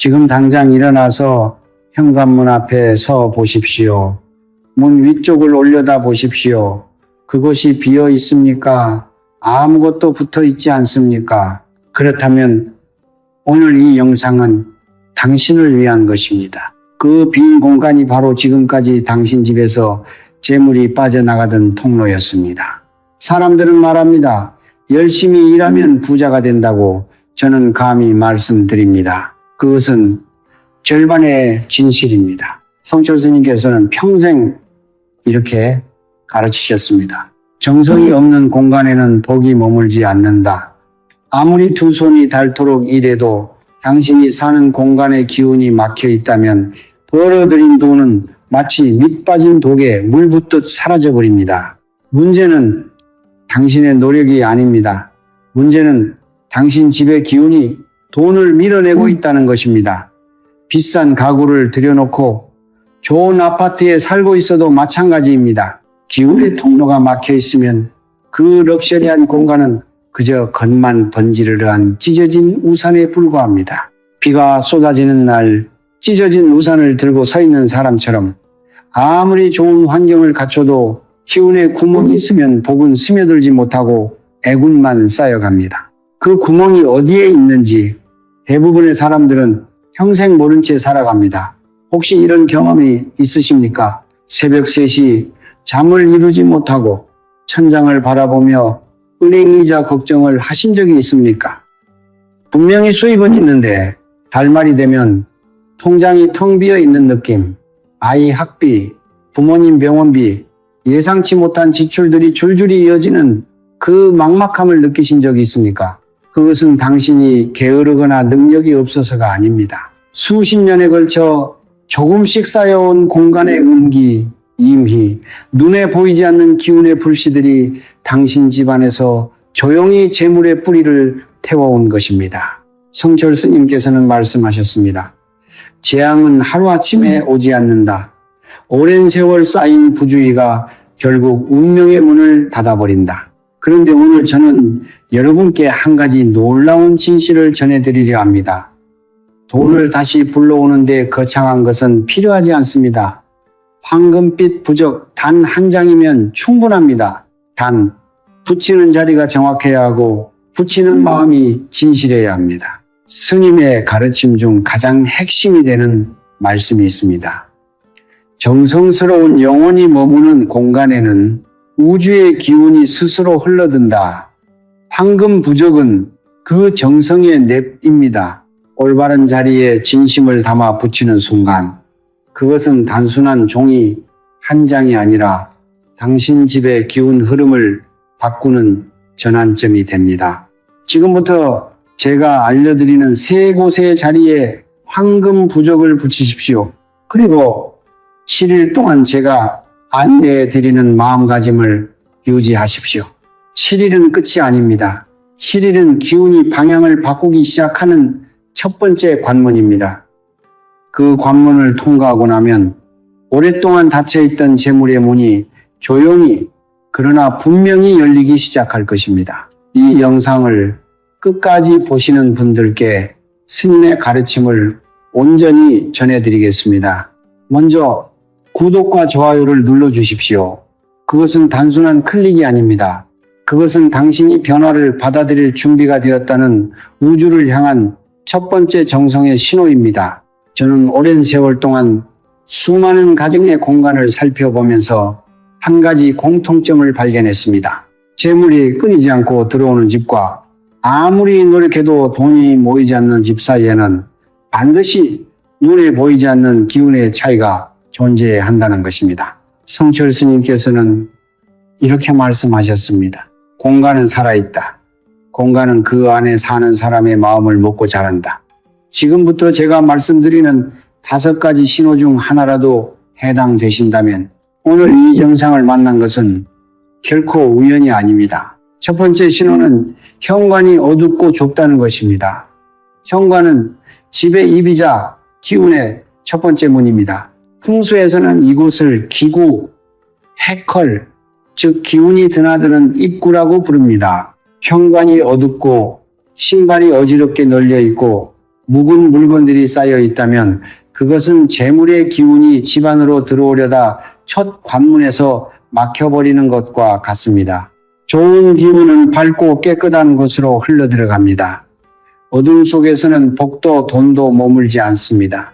지금 당장 일어나서 현관문 앞에 서 보십시오. 문 위쪽을 올려다 보십시오. 그곳이 비어 있습니까? 아무것도 붙어 있지 않습니까? 그렇다면 오늘 이 영상은 당신을 위한 것입니다. 그 빈 공간이 바로 지금까지 당신 집에서 재물이 빠져나가던 통로였습니다. 사람들은 말합니다. 열심히 일하면 부자가 된다고 저는 감히 말씀드립니다. 그것은 절반의 진실입니다. 성철 스님께서는 평생 이렇게 가르치셨습니다. 정성이 없는 공간에는 복이 머물지 않는다. 아무리 두 손이 닳도록 일해도 당신이 사는 공간의 기운이 막혀 있다면 벌어들인 돈은 마치 밑 빠진 독에 물 붓듯 사라져버립니다. 문제는 당신의 노력이 아닙니다. 문제는 당신 집의 기운이 돈을 밀어내고 있다는 것입니다. 비싼 가구를 들여놓고 좋은 아파트에 살고 있어도 마찬가지입니다. 기운의 통로가 막혀 있으면 그 럭셔리한 공간은 그저 겉만 번지르르한 찢어진 우산에 불과합니다. 비가 쏟아지는 날 찢어진 우산을 들고 서 있는 사람처럼 아무리 좋은 환경을 갖춰도 기운에 구멍이 있으면 복은 스며들지 못하고 애군만 쌓여갑니다. 그 구멍이 어디에 있는지 대부분의 사람들은 평생 모른 채 살아갑니다. 혹시 이런 경험이 있으십니까? 새벽 3시 잠을 이루지 못하고 천장을 바라보며 은행이자 걱정을 하신 적이 있습니까? 분명히 수입은 있는데 달말이 되면 통장이 텅 비어 있는 느낌, 아이 학비, 부모님 병원비, 예상치 못한 지출들이 줄줄이 이어지는 그 막막함을 느끼신 적이 있습니까? 그것은 당신이 게으르거나 능력이 없어서가 아닙니다. 수십 년에 걸쳐 조금씩 쌓여온 공간의 음기, 임희, 눈에 보이지 않는 기운의 불씨들이 당신 집안에서 조용히 재물의 뿌리를 태워온 것입니다. 성철 스님께서는 말씀하셨습니다. 재앙은 하루아침에 오지 않는다. 오랜 세월 쌓인 부주의가 결국 운명의 문을 닫아버린다. 그런데 오늘 저는 여러분께 한 가지 놀라운 진실을 전해드리려 합니다. 돈을 다시 불러오는데 거창한 것은 필요하지 않습니다. 황금빛 부적 단 한 장이면 충분합니다. 단 붙이는 자리가 정확해야 하고 붙이는 마음이 진실해야 합니다. 스님의 가르침 중 가장 핵심이 되는 말씀이 있습니다. 정성스러운 영혼이 머무는 공간에는 우주의 기운이 스스로 흘러든다. 황금 부적은 그 정성의 냅입니다. 올바른 자리에 진심을 담아 붙이는 순간 그것은 단순한 종이 한 장이 아니라 당신 집의 기운 흐름을 바꾸는 전환점이 됩니다. 지금부터 제가 알려드리는 3곳의 자리에 황금 부적을 붙이십시오. 그리고 7일 동안 제가 안내해 드리는 마음가짐을 유지하십시오. 7일은 끝이 아닙니다. 7일은 기운이 방향을 바꾸기 시작하는 첫 번째 관문입니다. 그 관문을 통과하고 나면 오랫동안 닫혀있던 재물의 문이 조용히 그러나 분명히 열리기 시작할 것입니다. 이 영상을 끝까지 보시는 분들께 스님의 가르침을 온전히 전해드리겠습니다. 먼저 구독과 좋아요를 눌러주십시오. 그것은 단순한 클릭이 아닙니다. 그것은 당신이 변화를 받아들일 준비가 되었다는 우주를 향한 첫 번째 정성의 신호입니다. 저는 오랜 세월 동안 수많은 가정의 공간을 살펴보면서 한 가지 공통점을 발견했습니다. 재물이 끊이지 않고 들어오는 집과 아무리 노력해도 돈이 모이지 않는 집 사이에는 반드시 눈에 보이지 않는 기운의 차이가 존재한다는 것입니다. 성철 스님께서는 이렇게 말씀하셨습니다. 공간은 살아있다. 공간은 그 안에 사는 사람의 마음을 먹고 자란다. 지금부터 제가 말씀드리는 5가지 신호 중 하나라도 해당되신다면 오늘 이 영상을 만난 것은 결코 우연이 아닙니다. 첫 번째 신호는 현관이 어둡고 좁다는 것입니다. 현관은 집의 입이자 기운의 첫 번째 문입니다. 풍수에서는 이곳을 기구, 해컬, 즉 기운이 드나드는 입구라고 부릅니다. 현관이 어둡고 신발이 어지럽게 널려 있고 묵은 물건들이 쌓여 있다면 그것은 재물의 기운이 집 안으로 들어오려다 첫 관문에서 막혀버리는 것과 같습니다. 좋은 기운은 밝고 깨끗한 곳으로 흘러들어갑니다. 어둠 속에서는 복도 돈도 머물지 않습니다.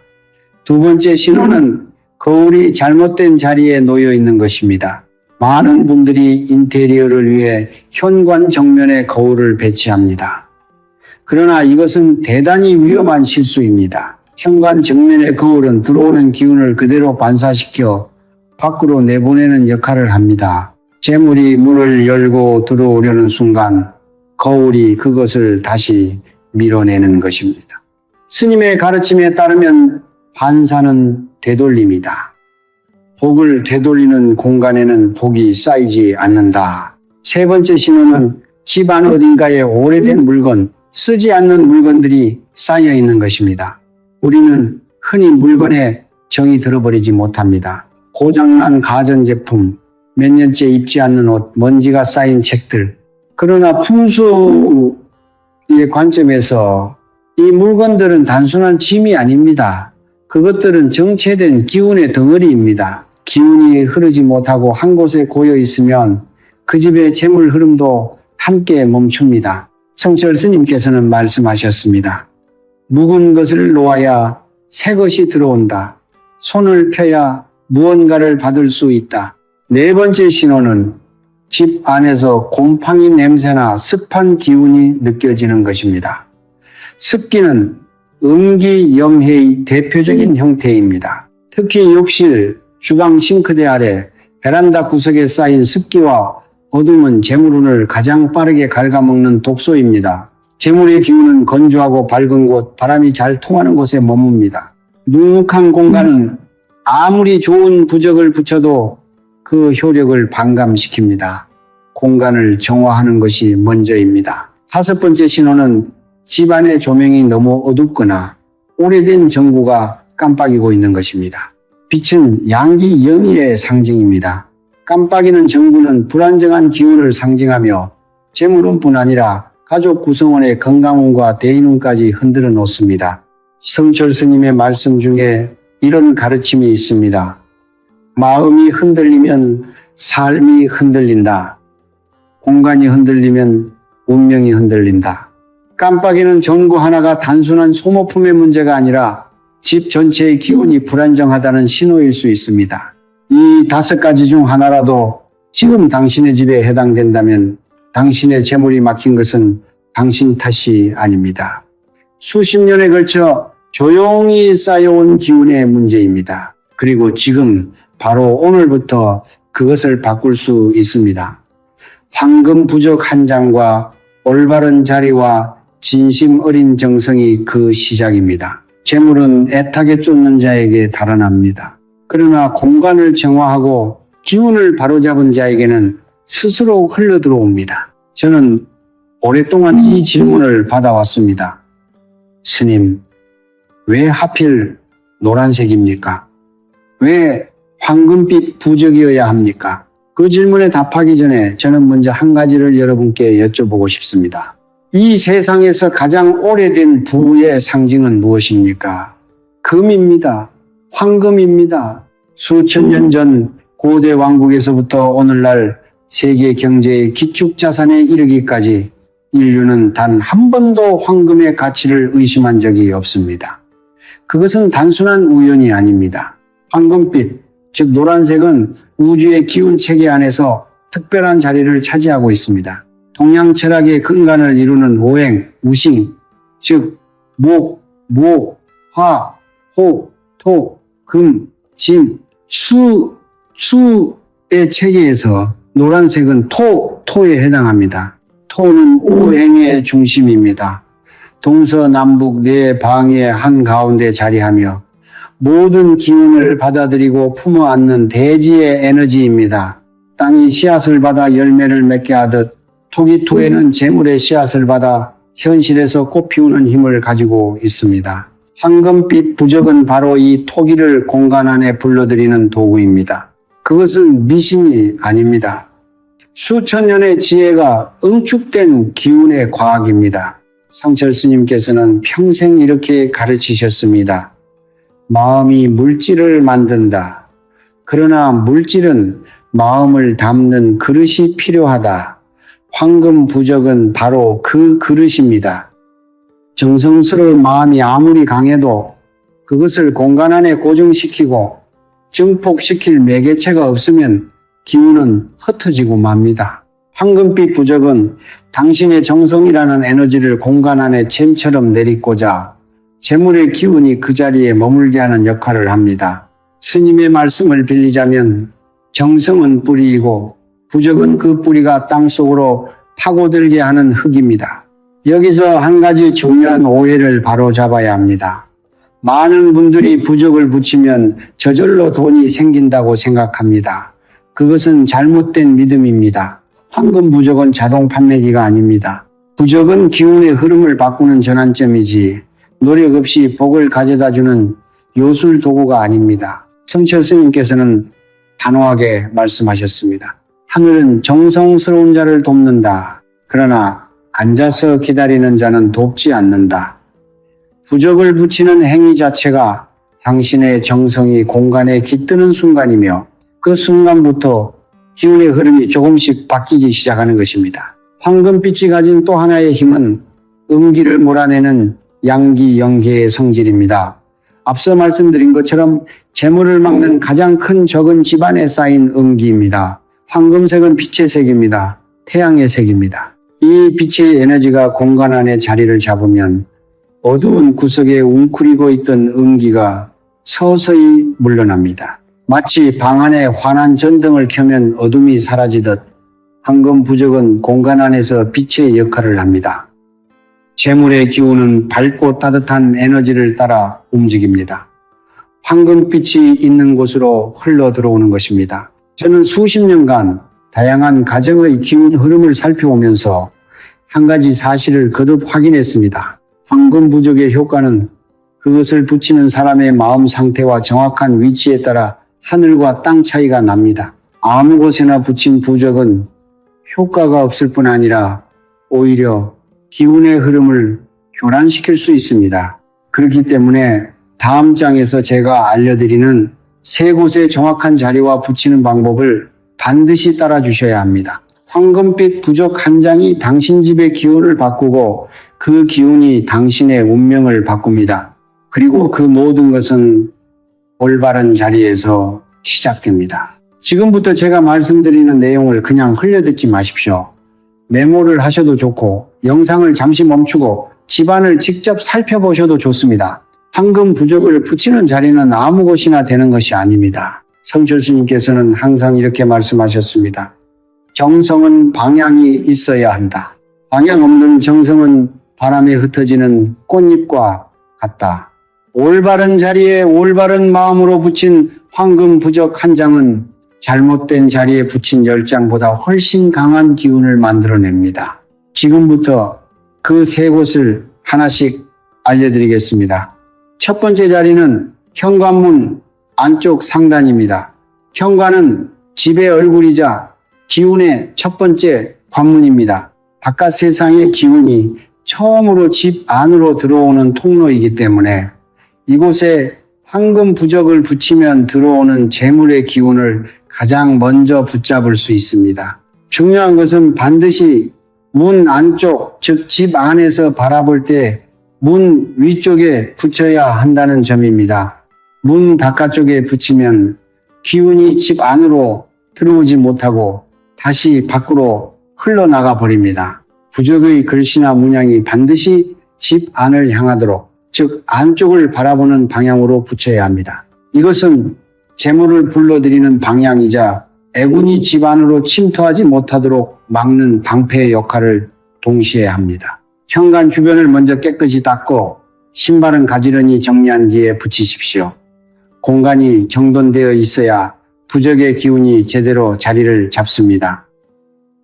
두 번째 신호는 거울이 잘못된 자리에 놓여 있는 것입니다. 많은 분들이 인테리어를 위해 현관 정면에 거울을 배치합니다. 그러나 이것은 대단히 위험한 실수입니다. 현관 정면의 거울은 들어오는 기운을 그대로 반사시켜 밖으로 내보내는 역할을 합니다. 재물이 문을 열고 들어오려는 순간 거울이 그것을 다시 밀어내는 것입니다. 스님의 가르침에 따르면 반사는 되돌림이다. 복을 되돌리는 공간에는 복이 쌓이지 않는다. 세 번째 신호는 집안 어딘가에 오래된 물건, 쓰지 않는 물건들이 쌓여 있는 것입니다. 우리는 흔히 물건에 정이 들어버리지 못합니다. 고장난 가전제품, 몇 년째 입지 않는 옷, 먼지가 쌓인 책들. 그러나 풍수의 관점에서 이 물건들은 단순한 짐이 아닙니다. 그것들은 정체된 기운의 덩어리입니다. 기운이 흐르지 못하고 한 곳에 고여 있으면 그 집의 재물 흐름도 함께 멈춥니다. 성철 스님께서는 말씀하셨습니다. 묵은 것을 놓아야 새 것이 들어온다. 손을 펴야 무언가를 받을 수 있다. 네 번째 신호는 집 안에서 곰팡이 냄새나 습한 기운이 느껴지는 것입니다. 습기는 음기염해의 대표적인 형태입니다. 특히 욕실, 주방 싱크대 아래, 베란다 구석에 쌓인 습기와 어둠은 재물운을 가장 빠르게 갉아먹는 독소입니다. 재물의 기운은 건조하고 밝은 곳, 바람이 잘 통하는 곳에 머뭅니다. 눅눅한 공간은 아무리 좋은 부적을 붙여도 그 효력을 반감시킵니다. 공간을 정화하는 것이 먼저입니다. 다섯 번째 신호는 집안의 조명이 너무 어둡거나 오래된 전구가 깜빡이고 있는 것입니다. 빛은 양기 영의의 상징입니다. 깜빡이는 전구는 불안정한 기운을 상징하며 재물운뿐 아니라 가족 구성원의 건강운과 대인운까지 흔들어 놓습니다. 성철 스님의 말씀 중에 이런 가르침이 있습니다. 마음이 흔들리면 삶이 흔들린다. 공간이 흔들리면 운명이 흔들린다. 깜빡이는 전구 하나가 단순한 소모품의 문제가 아니라 집 전체의 기운이 불안정하다는 신호일 수 있습니다. 이 5가지 중 하나라도 지금 당신의 집에 해당된다면 당신의 재물이 막힌 것은 당신 탓이 아닙니다. 수십 년에 걸쳐 조용히 쌓여온 기운의 문제입니다. 그리고 지금 바로 오늘부터 그것을 바꿀 수 있습니다. 황금 부적 한 장과 올바른 자리와 진심 어린 정성이 그 시작입니다. 재물은 애타게 쫓는 자에게 달아납니다. 그러나 공간을 정화하고 기운을 바로잡은 자에게는 스스로 흘러들어옵니다. 저는 오랫동안 이 질문을 받아왔습니다. 스님, 왜 하필 노란색입니까? 왜 황금빛 부적이어야 합니까? 그 질문에 답하기 전에 저는 먼저 한 가지를 여러분께 여쭤보고 싶습니다. 이 세상에서 가장 오래된 부의 상징은 무엇입니까? 금입니다. 황금입니다. 수천 년 전 고대 왕국에서부터 오늘날 세계 경제의 기축자산에 이르기까지 인류는 단 한 번도 황금의 가치를 의심한 적이 없습니다. 그것은 단순한 우연이 아닙니다. 황금빛, 즉 노란색은 우주의 기운 체계 안에서 특별한 자리를 차지하고 있습니다. 동양 철학의 근간을 이루는 오행, 우신, 즉 목, 화, 호, 토, 금, 진, 수의 체계에서 노란색은 토에 해당합니다. 토는 오행의 중심입니다. 동서남북 네 방의 한가운데 자리하며 모든 기운을 받아들이고 품어 안는 대지의 에너지입니다. 땅이 씨앗을 받아 열매를 맺게 하듯 토기토에는 재물의 씨앗을 받아 현실에서 꽃피우는 힘을 가지고 있습니다. 황금빛 부적은 바로 이 토기를 공간 안에 불러들이는 도구입니다. 그것은 미신이 아닙니다. 수천 년의 지혜가 응축된 기운의 과학입니다. 성철 스님께서는 평생 이렇게 가르치셨습니다. 마음이 물질을 만든다. 그러나 물질은 마음을 담는 그릇이 필요하다. 황금 부적은 바로 그 그릇입니다. 정성스러운 마음이 아무리 강해도 그것을 공간 안에 고정시키고 증폭시킬 매개체가 없으면 기운은 흩어지고 맙니다. 황금빛 부적은 당신의 정성이라는 에너지를 공간 안에 잼처럼 내딛고자 재물의 기운이 그 자리에 머물게 하는 역할을 합니다. 스님의 말씀을 빌리자면 정성은 뿌리이고 부적은 그 뿌리가 땅속으로 파고들게 하는 흙입니다. 여기서 한 가지 중요한 오해를 바로잡아야 합니다. 많은 분들이 부적을 붙이면 저절로 돈이 생긴다고 생각합니다. 그것은 잘못된 믿음입니다. 황금 부적은 자동 판매기가 아닙니다. 부적은 기운의 흐름을 바꾸는 전환점이지 노력 없이 복을 가져다주는 요술 도구가 아닙니다. 성철 스님께서는 단호하게 말씀하셨습니다. 하늘은 정성스러운 자를 돕는다. 그러나 앉아서 기다리는 자는 돕지 않는다. 부적을 붙이는 행위 자체가 당신의 정성이 공간에 깃드는 순간이며 그 순간부터 기운의 흐름이 조금씩 바뀌기 시작하는 것입니다. 황금빛이 가진 또 하나의 힘은 음기를 몰아내는 양기 영계의 성질입니다. 앞서 말씀드린 것처럼 재물을 막는 가장 큰 적은 집안에 쌓인 음기입니다. 황금색은 빛의 색입니다. 태양의 색입니다. 이 빛의 에너지가 공간 안에 자리를 잡으면 어두운 구석에 웅크리고 있던 음기가 서서히 물러납니다. 마치 방 안에 환한 전등을 켜면 어둠이 사라지듯 황금 부적은 공간 안에서 빛의 역할을 합니다. 재물의 기운은 밝고 따뜻한 에너지를 따라 움직입니다. 황금빛이 있는 곳으로 흘러 들어오는 것입니다. 저는 수십 년간 다양한 가정의 기운 흐름을 살펴오면서 한 가지 사실을 거듭 확인했습니다. 황금 부적의 효과는 그것을 붙이는 사람의 마음 상태와 정확한 위치에 따라 하늘과 땅 차이가 납니다. 아무 곳에나 붙인 부적은 효과가 없을 뿐 아니라 오히려 기운의 흐름을 교란시킬 수 있습니다. 그렇기 때문에 다음 장에서 제가 알려드리는 세 곳의 정확한 자리와 붙이는 방법을 반드시 따라 주셔야 합니다. 황금빛 부적 한 장이 당신 집의 기운을 바꾸고 그 기운이 당신의 운명을 바꿉니다. 그리고 그 모든 것은 올바른 자리에서 시작됩니다. 지금부터 제가 말씀드리는 내용을 그냥 흘려듣지 마십시오. 메모를 하셔도 좋고 영상을 잠시 멈추고 집안을 직접 살펴보셔도 좋습니다. 황금 부적을 붙이는 자리는 아무 곳이나 되는 것이 아닙니다. 성철 스님께서는 항상 이렇게 말씀하셨습니다. 정성은 방향이 있어야 한다. 방향 없는 정성은 바람에 흩어지는 꽃잎과 같다. 올바른 자리에 올바른 마음으로 붙인 황금 부적 한 장은 잘못된 자리에 붙인 10장보다 훨씬 강한 기운을 만들어냅니다. 지금부터 그 세 곳을 하나씩 알려드리겠습니다. 첫 번째 자리는 현관문 안쪽 상단입니다. 현관은 집의 얼굴이자 기운의 첫 번째 관문입니다. 바깥 세상의 기운이 처음으로 집 안으로 들어오는 통로이기 때문에 이곳에 황금 부적을 붙이면 들어오는 재물의 기운을 가장 먼저 붙잡을 수 있습니다. 중요한 것은 반드시 문 안쪽, 즉 집 안에서 바라볼 때 문 위쪽에 붙여야 한다는 점입니다. 문 바깥쪽에 붙이면 기운이 집 안으로 들어오지 못하고 다시 밖으로 흘러나가 버립니다. 부적의 글씨나 문양이 반드시 집 안을 향하도록, 즉 안쪽을 바라보는 방향으로 붙여야 합니다. 이것은 재물을 불러들이는 방향이자 애군이 집 안으로 침투하지 못하도록 막는 방패의 역할을 동시에 합니다. 현관 주변을 먼저 깨끗이 닦고 신발은 가지런히 정리한 뒤에 붙이십시오. 공간이 정돈되어 있어야 부적의 기운이 제대로 자리를 잡습니다.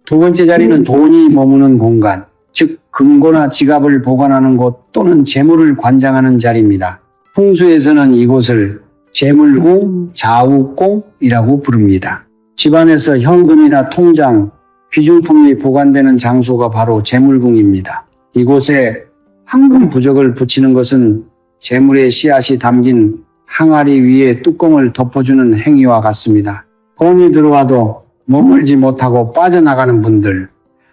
두 번째 자리는 돈이 머무는 공간, 즉 금고나 지갑을 보관하는 곳 또는 재물을 관장하는 자리입니다. 풍수에서는 이곳을 재물궁, 자우공이라고 부릅니다. 집안에서 현금이나 통장, 귀중품이 보관되는 장소가 바로 재물궁입니다. 이곳에 황금 부적을 붙이는 것은 재물의 씨앗이 담긴 항아리 위에 뚜껑을 덮어주는 행위와 같습니다. 돈이 들어와도 머물지 못하고 빠져나가는 분들,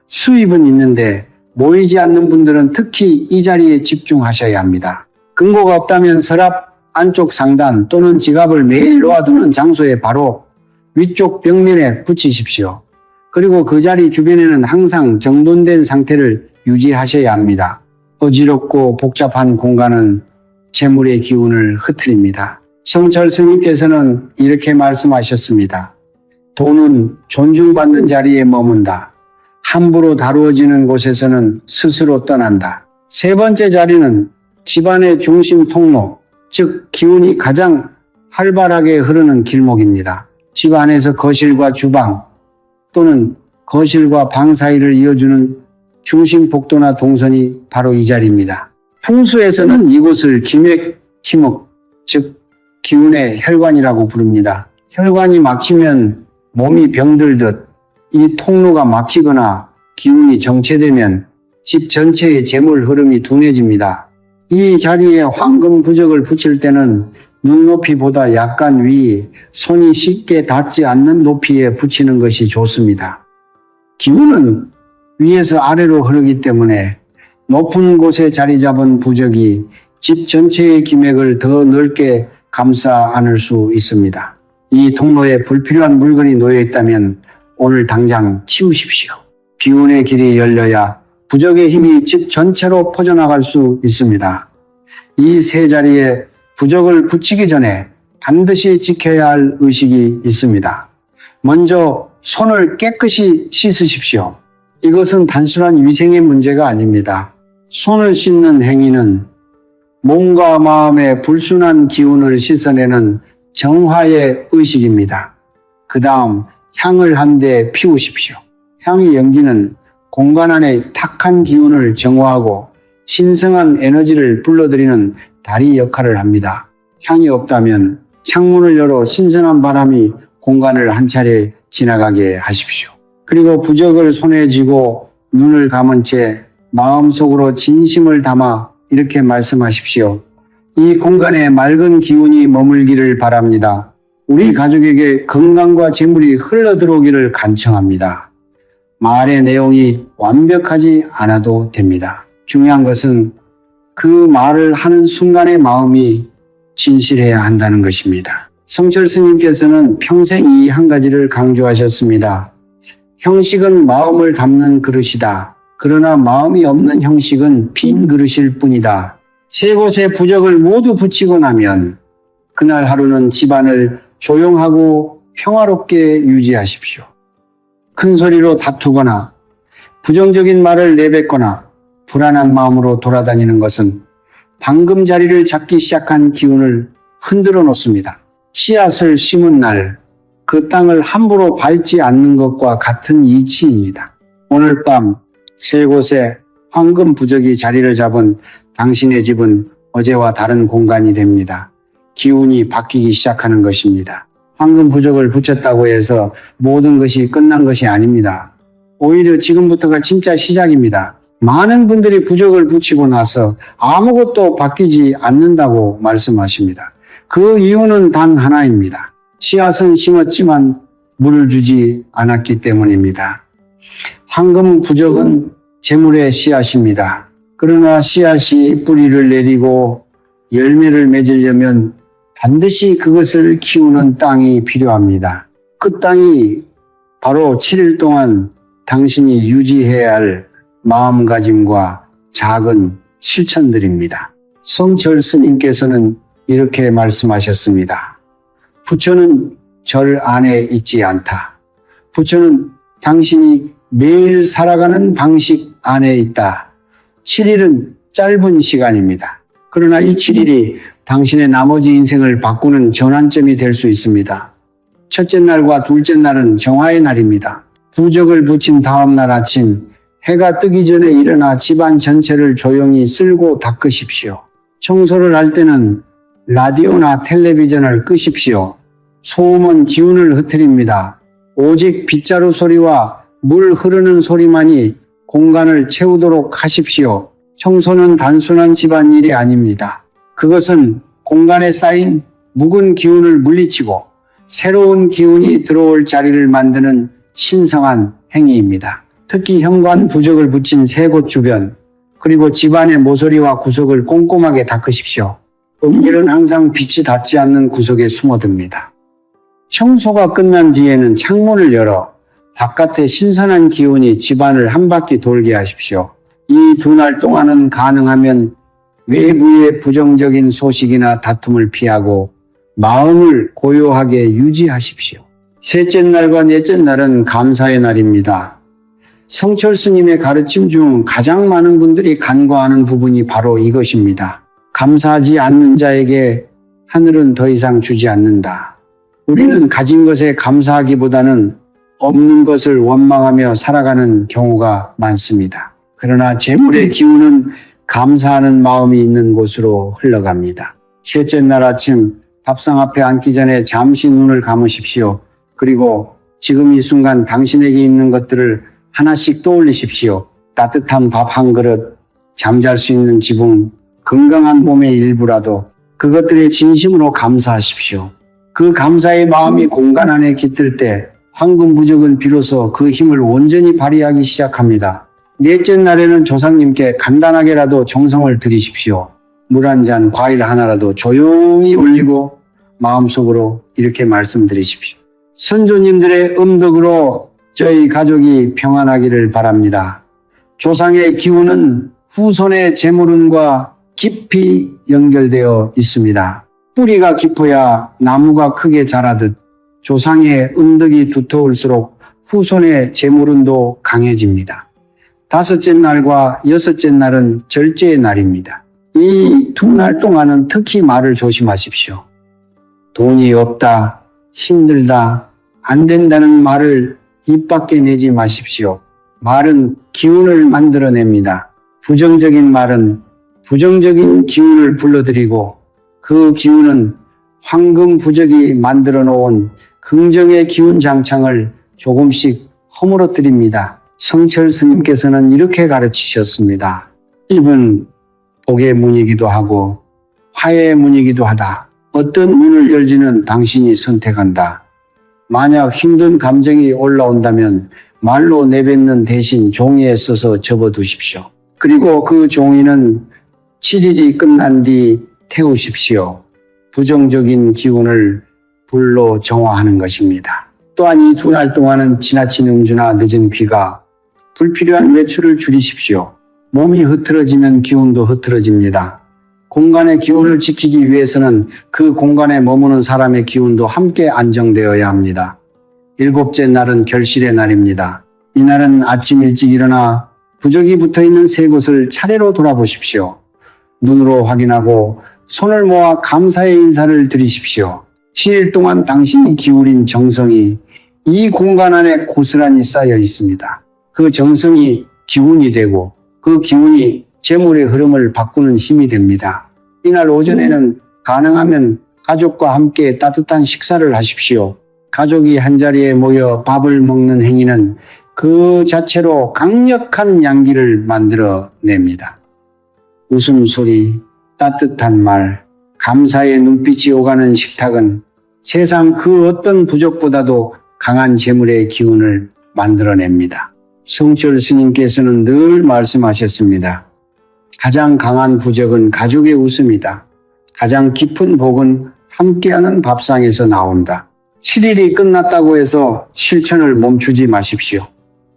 수입은 있는데 모이지 않는 분들은 특히 이 자리에 집중하셔야 합니다. 금고가 없다면 서랍 안쪽 상단 또는 지갑을 매일 놓아두는 장소에 바로 위쪽 벽면에 붙이십시오. 그리고 그 자리 주변에는 항상 정돈된 상태를 유지하셔야 합니다. 어지럽고 복잡한 공간은 재물의 기운을 흩트립니다. 성철 스님께서는 이렇게 말씀하셨습니다. 돈은 존중받는 자리에 머문다. 함부로 다루어지는 곳에서는 스스로 떠난다. 세 번째 자리는 집안의 중심 통로, 즉 기운이 가장 활발하게 흐르는 길목입니다. 집 안에서 거실과 주방 또는 거실과 방 사이를 이어주는 중심 복도나 동선이 바로 이 자리입니다. 풍수에서는 이곳을 기맥기목, 즉 기운의 혈관이라고 부릅니다. 혈관이 막히면 몸이 병들듯 이 통로가 막히거나 기운이 정체되면 집 전체의 재물 흐름이 둔해집니다. 이 자리에 황금 부적을 붙일 때는 눈높이보다 약간 위, 손이 쉽게 닿지 않는 높이에 붙이는 것이 좋습니다. 기운은 위에서 아래로 흐르기 때문에 높은 곳에 자리 잡은 부적이 집 전체의 기맥을 더 넓게 감싸 안을 수 있습니다. 이 통로에 불필요한 물건이 놓여 있다면 오늘 당장 치우십시오. 기운의 길이 열려야 부적의 힘이 집 전체로 퍼져나갈 수 있습니다. 이 세 자리에 부적을 붙이기 전에 반드시 지켜야 할 의식이 있습니다. 먼저 손을 깨끗이 씻으십시오. 이것은 단순한 위생의 문제가 아닙니다. 손을 씻는 행위는 몸과 마음의 불순한 기운을 씻어내는 정화의 의식입니다. 그 다음 향을 한 대 피우십시오. 향의 연기는 공간 안의 탁한 기운을 정화하고 신성한 에너지를 불러들이는 다리 역할을 합니다. 향이 없다면 창문을 열어 신선한 바람이 공간을 한 차례 지나가게 하십시오. 그리고 부적을 손에 쥐고 눈을 감은 채 마음속으로 진심을 담아 이렇게 말씀하십시오. 이 공간에 맑은 기운이 머물기를 바랍니다. 우리 가족에게 건강과 재물이 흘러들어오기를 간청합니다. 말의 내용이 완벽하지 않아도 됩니다. 중요한 것은 그 말을 하는 순간의 마음이 진실해야 한다는 것입니다. 성철 스님께서는 평생 이 한 가지를 강조하셨습니다. 형식은 마음을 담는 그릇이다. 그러나 마음이 없는 형식은 빈 그릇일 뿐이다. 세 곳에 부적을 모두 붙이고 나면 그날 하루는 집안을 조용하고 평화롭게 유지하십시오. 큰 소리로 다투거나 부정적인 말을 내뱉거나 불안한 마음으로 돌아다니는 것은 방금 자리를 잡기 시작한 기운을 흔들어 놓습니다. 씨앗을 심은 날 그 땅을 함부로 밟지 않는 것과 같은 이치입니다. 오늘 밤 세 곳에 황금 부적이 자리를 잡은 당신의 집은 어제와 다른 공간이 됩니다. 기운이 바뀌기 시작하는 것입니다. 황금 부적을 붙였다고 해서 모든 것이 끝난 것이 아닙니다. 오히려 지금부터가 진짜 시작입니다. 많은 분들이 부적을 붙이고 나서 아무것도 바뀌지 않는다고 말씀하십니다. 그 이유는 단 하나입니다. 씨앗은 심었지만 물을 주지 않았기 때문입니다. 황금 부적은 재물의 씨앗입니다. 그러나 씨앗이 뿌리를 내리고 열매를 맺으려면 반드시 그것을 키우는 땅이 필요합니다. 그 땅이 바로 7일 동안 당신이 유지해야 할 마음가짐과 작은 실천들입니다. 성철 스님께서는 이렇게 말씀하셨습니다. 부처는 절 안에 있지 않다. 부처는 당신이 매일 살아가는 방식 안에 있다. 7일은 짧은 시간입니다. 그러나 이 7일이 당신의 나머지 인생을 바꾸는 전환점이 될 수 있습니다. 첫째 날과 둘째 날은 정화의 날입니다. 부적을 붙인 다음 날 아침 해가 뜨기 전에 일어나 집안 전체를 조용히 쓸고 닦으십시오. 청소를 할 때는 라디오나 텔레비전을 끄십시오. 소음은 기운을 흩트립니다. 오직 빗자루 소리와 물 흐르는 소리만이 공간을 채우도록 하십시오. 청소는 단순한 집안일이 아닙니다. 그것은 공간에 쌓인 묵은 기운을 물리치고 새로운 기운이 들어올 자리를 만드는 신성한 행위입니다. 특히 현관 부적을 붙인 세 곳 주변, 그리고 집안의 모서리와 구석을 꼼꼼하게 닦으십시오. 음질은 항상 빛이 닿지 않는 구석에 숨어듭니다. 청소가 끝난 뒤에는 창문을 열어 바깥의 신선한 기운이 집안을 한 바퀴 돌게 하십시오. 이 두 날 동안은 가능하면 외부의 부정적인 소식이나 다툼을 피하고 마음을 고요하게 유지하십시오. 셋째 날과 넷째 날은 감사의 날입니다. 성철 스님의 가르침 중 가장 많은 분들이 간과하는 부분이 바로 이것입니다. 감사하지 않는 자에게 하늘은 더 이상 주지 않는다. 우리는 가진 것에 감사하기보다는 없는 것을 원망하며 살아가는 경우가 많습니다. 그러나 재물의 기운은 감사하는 마음이 있는 곳으로 흘러갑니다. 셋째 날 아침 밥상 앞에 앉기 전에 잠시 눈을 감으십시오. 그리고 지금 이 순간 당신에게 있는 것들을 하나씩 떠올리십시오. 따뜻한 밥 한 그릇, 잠잘 수 있는 지붕, 건강한 몸의 일부라도 그것들에 진심으로 감사하십시오. 그 감사의 마음이 공간 안에 깃들 때 황금 부적은 비로소 그 힘을 온전히 발휘하기 시작합니다. 넷째 날에는 조상님께 간단하게라도 정성을 드리십시오. 물 한 잔, 과일 하나라도 조용히 올리고 마음속으로 이렇게 말씀드리십시오. 선조님들의 음덕으로 저희 가족이 평안하기를 바랍니다. 조상의 기운은 후손의 재물운과 깊이 연결되어 있습니다. 뿌리가 깊어야 나무가 크게 자라듯 조상의 음덕이 두터울수록 후손의 재물운도 강해집니다. 다섯째 날과 여섯째 날은 절제의 날입니다. 이 두 날 동안은 특히 말을 조심하십시오. 돈이 없다, 힘들다, 안 된다는 말을 입 밖에 내지 마십시오. 말은 기운을 만들어냅니다. 부정적인 말은 부정적인 기운을 불러들이고 그 기운은 황금 부적이 만들어 놓은 긍정의 기운 장창을 조금씩 허물어뜨립니다. 성철 스님께서는 이렇게 가르치셨습니다. 입은 복의 문이기도 하고 화의 문이기도 하다. 어떤 문을 열지는 당신이 선택한다. 만약 힘든 감정이 올라온다면 말로 내뱉는 대신 종이에 써서 접어두십시오. 그리고 그 종이는 7일이 끝난 뒤 태우십시오. 부정적인 기운을 불로 정화하는 것입니다. 또한 이 두 날 동안은 지나친 음주나 늦은 귀가, 불필요한 외출을 줄이십시오. 몸이 흐트러지면 기운도 흐트러집니다. 공간의 기운을 지키기 위해서는 그 공간에 머무는 사람의 기운도 함께 안정되어야 합니다. 일곱째 날은 결실의 날입니다. 이날은 아침 일찍 일어나 부적이 붙어있는 세 곳을 차례로 돌아보십시오. 눈으로 확인하고 손을 모아 감사의 인사를 드리십시오. 7일 동안 당신이 기울인 정성이 이 공간 안에 고스란히 쌓여 있습니다. 그 정성이 기운이 되고 그 기운이 재물의 흐름을 바꾸는 힘이 됩니다. 이날 오전에는 가능하면 가족과 함께 따뜻한 식사를 하십시오. 가족이 한자리에 모여 밥을 먹는 행위는 그 자체로 강력한 양기를 만들어냅니다. 웃음소리, 따뜻한 말, 감사의 눈빛이 오가는 식탁은 세상 그 어떤 부적보다도 강한 재물의 기운을 만들어냅니다. 성철 스님께서는 늘 말씀하셨습니다. 가장 강한 부적은 가족의 웃음이다. 가장 깊은 복은 함께하는 밥상에서 나온다. 7일이 끝났다고 해서 실천을 멈추지 마십시오.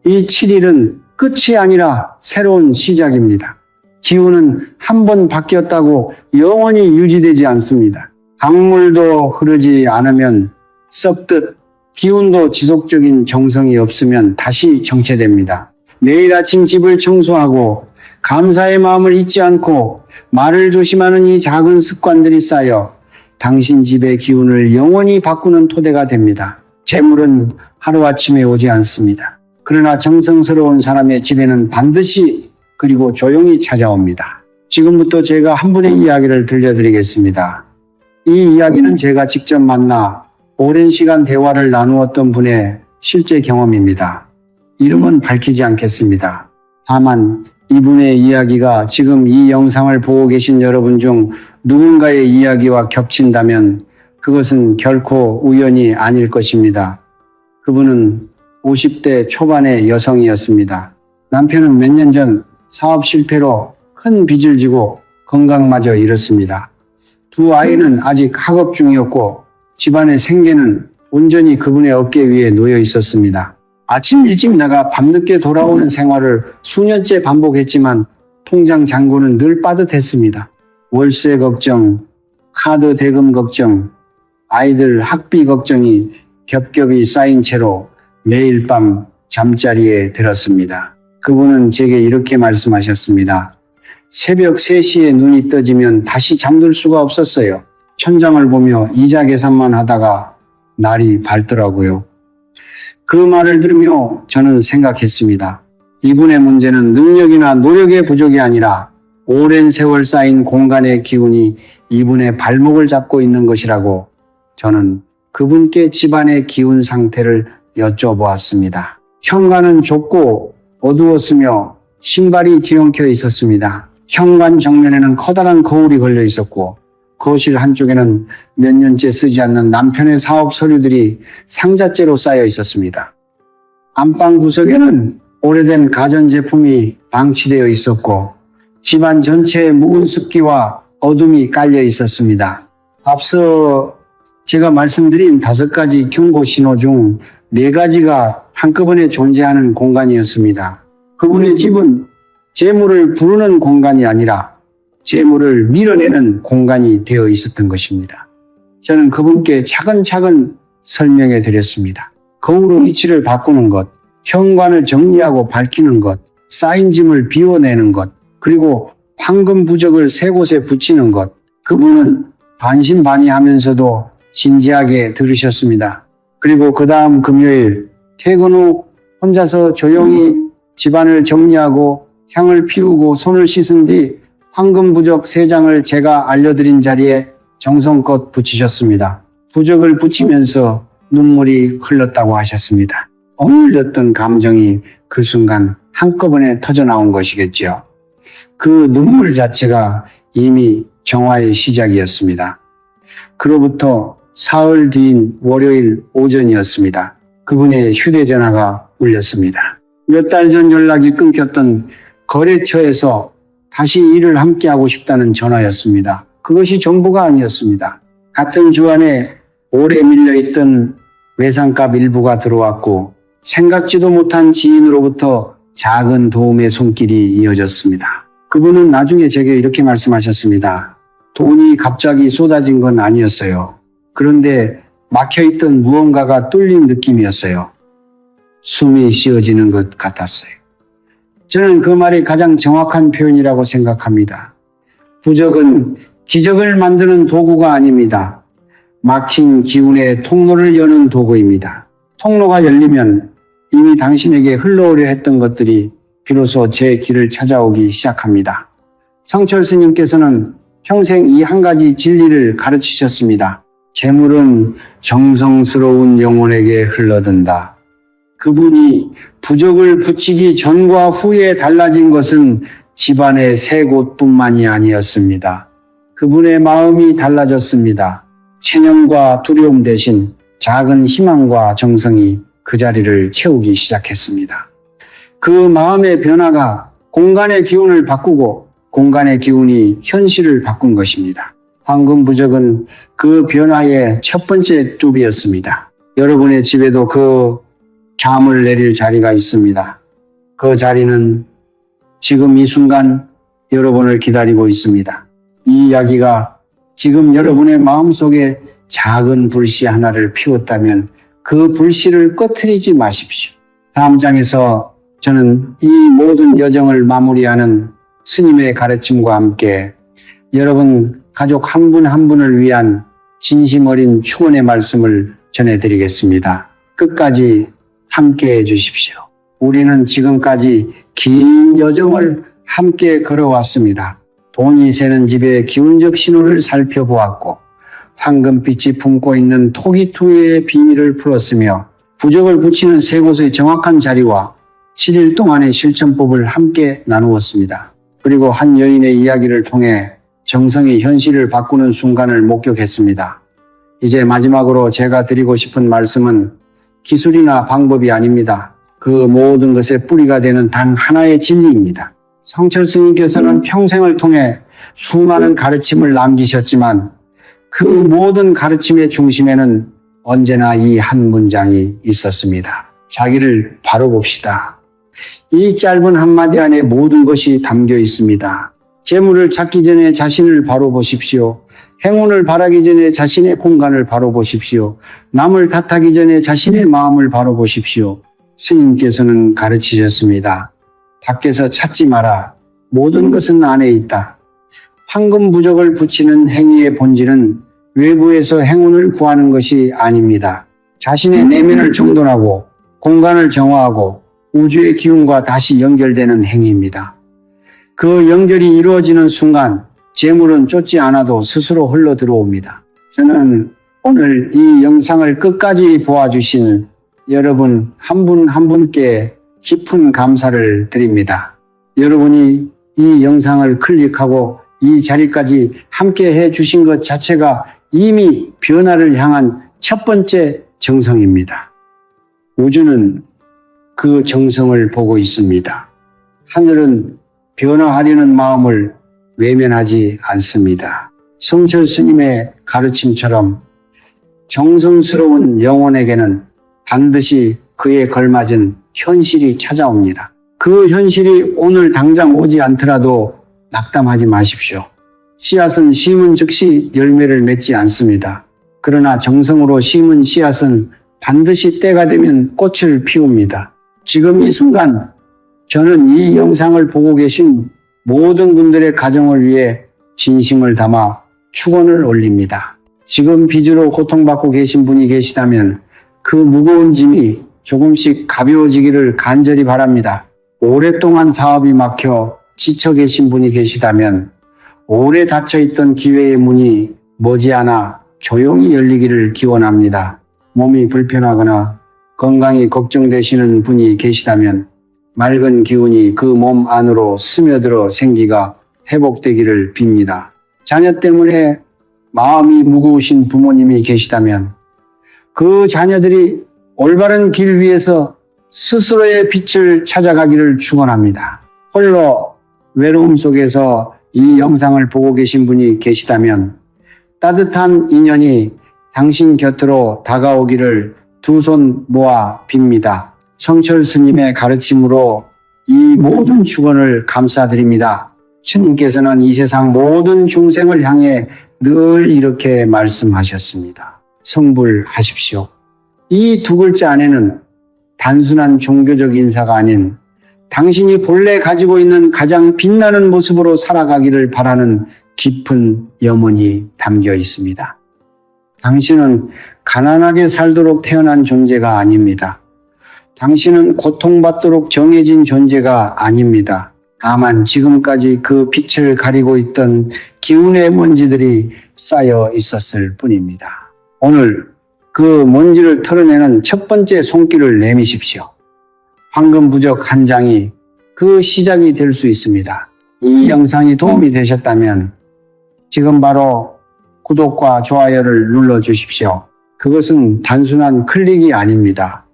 이 7일은 끝이 아니라 새로운 시작입니다. 기운은 한 번 바뀌었다고 영원히 유지되지 않습니다. 강물도 흐르지 않으면 썩듯 기운도 지속적인 정성이 없으면 다시 정체됩니다. 매일 아침 집을 청소하고 감사의 마음을 잊지 않고 말을 조심하는 이 작은 습관들이 쌓여 당신 집의 기운을 영원히 바꾸는 토대가 됩니다. 재물은 하루아침에 오지 않습니다. 그러나 정성스러운 사람의 집에는 반드시 그리고 조용히 찾아옵니다. 지금부터 제가 한 분의 이야기를 들려드리겠습니다. 이 이야기는 제가 직접 만나 오랜 시간 대화를 나누었던 분의 실제 경험입니다. 이름은 밝히지 않겠습니다. 다만 이분의 이야기가 지금 이 영상을 보고 계신 여러분 중 누군가의 이야기와 겹친다면 그것은 결코 우연이 아닐 것입니다. 그분은 50대 초반의 여성이었습니다. 남편은 몇 년 전 사업 실패로 큰 빚을 지고 건강마저 잃었습니다. 두 아이는 아직 학업 중이었고 집안의 생계는 온전히 그분의 어깨 위에 놓여 있었습니다. 아침 일찍 나가 밤늦게 돌아오는 생활을 수년째 반복했지만 통장 잔고는 늘 빠듯했습니다. 월세 걱정, 카드 대금 걱정, 아이들 학비 걱정이 겹겹이 쌓인 채로 매일 밤 잠자리에 들었습니다. 그분은 제게 이렇게 말씀하셨습니다. 새벽 3시에 눈이 떠지면 다시 잠들 수가 없었어요. 천장을 보며 이자 계산만 하다가 날이 밝더라고요. 그 말을 들으며 저는 생각했습니다. 이분의 문제는 능력이나 노력의 부족이 아니라 오랜 세월 쌓인 공간의 기운이 이분의 발목을 잡고 있는 것이라고 저는 그분께 집안의 기운 상태를 여쭤보았습니다. 현관은 좁고 어두웠으며 신발이 뒤엉켜 있었습니다. 현관 정면에는 커다란 거울이 걸려 있었고 거실 한쪽에는 몇 년째 쓰지 않는 남편의 사업 서류들이 상자째로 쌓여 있었습니다. 안방 구석에는 오래된 가전제품이 방치되어 있었고 집안 전체에 묵은 습기와 어둠이 깔려 있었습니다. 앞서 제가 말씀드린 5가지 경고 신호 중 4가지가 한꺼번에 존재하는 공간이었습니다. 그분의 집은 재물을 부르는 공간이 아니라 재물을 밀어내는 공간이 되어 있었던 것입니다. 저는 그분께 차근차근 설명해 드렸습니다. 거울의 위치를 바꾸는 것, 현관을 정리하고 밝히는 것, 쌓인 짐을 비워내는 것, 그리고 황금 부적을 3곳에 붙이는 것. 그분은 반신반의하면서도 진지하게 들으셨습니다. 그리고 그 다음 금요일 퇴근 후 혼자서 조용히 집안을 정리하고 향을 피우고 손을 씻은 뒤 황금 부적 3장을 제가 알려드린 자리에 정성껏 붙이셨습니다. 부적을 붙이면서 눈물이 흘렀다고 하셨습니다. 억눌렸던 감정이 그 순간 한꺼번에 터져나온 것이겠죠. 그 눈물 자체가 이미 정화의 시작이었습니다. 그로부터 사흘 뒤인 월요일 오전이었습니다. 그분의 휴대전화가 울렸습니다. 몇 달 전 연락이 끊겼던 거래처에서 다시 일을 함께하고 싶다는 전화였습니다. 그것이 전부가 아니었습니다. 같은 주안에 오래 밀려있던 외상값 일부가 들어왔고 생각지도 못한 지인으로부터 작은 도움의 손길이 이어졌습니다. 그분은 나중에 제게 이렇게 말씀하셨습니다. 돈이 갑자기 쏟아진 건 아니었어요. 그런데 막혀있던 무언가가 뚫린 느낌이었어요. 숨이 쉬어지는 것 같았어요. 저는 그 말이 가장 정확한 표현이라고 생각합니다. 부적은 기적을 만드는 도구가 아닙니다. 막힌 기운의 통로를 여는 도구입니다. 통로가 열리면 이미 당신에게 흘러오려 했던 것들이 비로소 제 길을 찾아오기 시작합니다. 성철 스님께서는 평생 이 한 가지 진리를 가르치셨습니다. 재물은 정성스러운 영혼에게 흘러든다. 그분이 부적을 붙이기 전과 후에 달라진 것은 집안의 3곳뿐만이 아니었습니다. 그분의 마음이 달라졌습니다. 체념과 두려움 대신 작은 희망과 정성이 그 자리를 채우기 시작했습니다. 그 마음의 변화가 공간의 기운을 바꾸고 공간의 기운이 현실을 바꾼 것입니다. 황금 부적은 그 변화의 첫 번째 뚜비였습니다. 여러분의 집에도 그 잠을 내릴 자리가 있습니다. 그 자리는 지금 이 순간 여러분을 기다리고 있습니다. 이 이야기가 지금 여러분의 마음속에 작은 불씨 하나를 피웠다면 그 불씨를 꺼트리지 마십시오. 다음 장에서 저는 이 모든 여정을 마무리하는 스님의 가르침과 함께 여러분 가족 한 분 한 분을 위한 진심 어린 축원의 말씀을 전해드리겠습니다. 끝까지 함께 해주십시오. 우리는 지금까지 긴 여정을 함께 걸어왔습니다. 돈이 새는 집의 기운적 신호를 살펴보았고 황금빛이 품고 있는 토기투의 비밀을 풀었으며 부적을 붙이는 3곳의 정확한 자리와 7일 동안의 실천법을 함께 나누었습니다. 그리고 한 여인의 이야기를 통해 정성이 현실을 바꾸는 순간을 목격했습니다. 이제 마지막으로 제가 드리고 싶은 말씀은 기술이나 방법이 아닙니다. 그 모든 것의 뿌리가 되는 단 하나의 진리입니다. 성철 스님께서는 평생을 통해 수많은 가르침을 남기셨지만 그 모든 가르침의 중심에는 언제나 이 한 문장이 있었습니다. 자기를 바로 봅시다. 이 짧은 한마디 안에 모든 것이 담겨 있습니다. 재물을 찾기 전에 자신을 바로 보십시오. 행운을 바라기 전에 자신의 공간을 바로 보십시오. 남을 탓하기 전에 자신의 마음을 바로 보십시오. 스님께서는 가르치셨습니다. 밖에서 찾지 마라. 모든 것은 안에 있다. 황금 부적을 붙이는 행위의 본질은 외부에서 행운을 구하는 것이 아닙니다. 자신의 내면을 정돈하고 공간을 정화하고 우주의 기운과 다시 연결되는 행위입니다. 그 연결이 이루어지는 순간 재물은 쫓지 않아도 스스로 흘러 들어옵니다. 저는 오늘 이 영상을 끝까지 보아주신 여러분 한 분 한 분께 깊은 감사를 드립니다. 여러분이 이 영상을 클릭하고 이 자리까지 함께 해주신 것 자체가 이미 변화를 향한 첫 번째 정성입니다. 우주는 그 정성을 보고 있습니다. 하늘은 변화하려는 마음을 외면하지 않습니다. 성철 스님의 가르침처럼 정성스러운 영혼에게는 반드시 그에 걸맞은 현실이 찾아옵니다. 그 현실이 오늘 당장 오지 않더라도 낙담하지 마십시오. 씨앗은 심은 즉시 열매를 맺지 않습니다. 그러나 정성으로 심은 씨앗은 반드시 때가 되면 꽃을 피웁니다. 지금 이 순간 저는 이 영상을 보고 계신 모든 분들의 가정을 위해 진심을 담아 축원을 올립니다. 지금 빚으로 고통받고 계신 분이 계시다면 그 무거운 짐이 조금씩 가벼워지기를 간절히 바랍니다. 오랫동안 사업이 막혀 지쳐 계신 분이 계시다면 오래 닫혀있던 기회의 문이 머지않아 조용히 열리기를 기원합니다. 몸이 불편하거나 건강이 걱정되시는 분이 계시다면 맑은 기운이 그 몸 안으로 스며들어 생기가 회복되기를 빕니다. 자녀 때문에 마음이 무거우신 부모님이 계시다면 그 자녀들이 올바른 길 위에서 스스로의 빛을 찾아가기를 축원합니다. 홀로 외로움 속에서 이 영상을 보고 계신 분이 계시다면 따뜻한 인연이 당신 곁으로 다가오기를 두 손 모아 빕니다. 성철 스님의 가르침으로 이 모든 축원을 감사드립니다. 스님께서는 이 세상 모든 중생을 향해 늘 이렇게 말씀하셨습니다. 성불하십시오. 이 두 글자 안에는 단순한 종교적 인사가 아닌 당신이 본래 가지고 있는 가장 빛나는 모습으로 살아가기를 바라는 깊은 염원이 담겨 있습니다. 당신은 가난하게 살도록 태어난 존재가 아닙니다. 당신은 고통받도록 정해진 존재가 아닙니다. 다만 지금까지 그 빛을 가리고 있던 기운의 먼지들이 쌓여 있었을 뿐입니다. 오늘 그 먼지를 털어내는 첫 번째 손길을 내미십시오. 황금 부적 한 장이 그 시작이 될 수 있습니다. 이 영상이 도움이 되셨다면 지금 바로 구독과 좋아요를 눌러주십시오. 그것은 단순한 클릭이 아닙니다.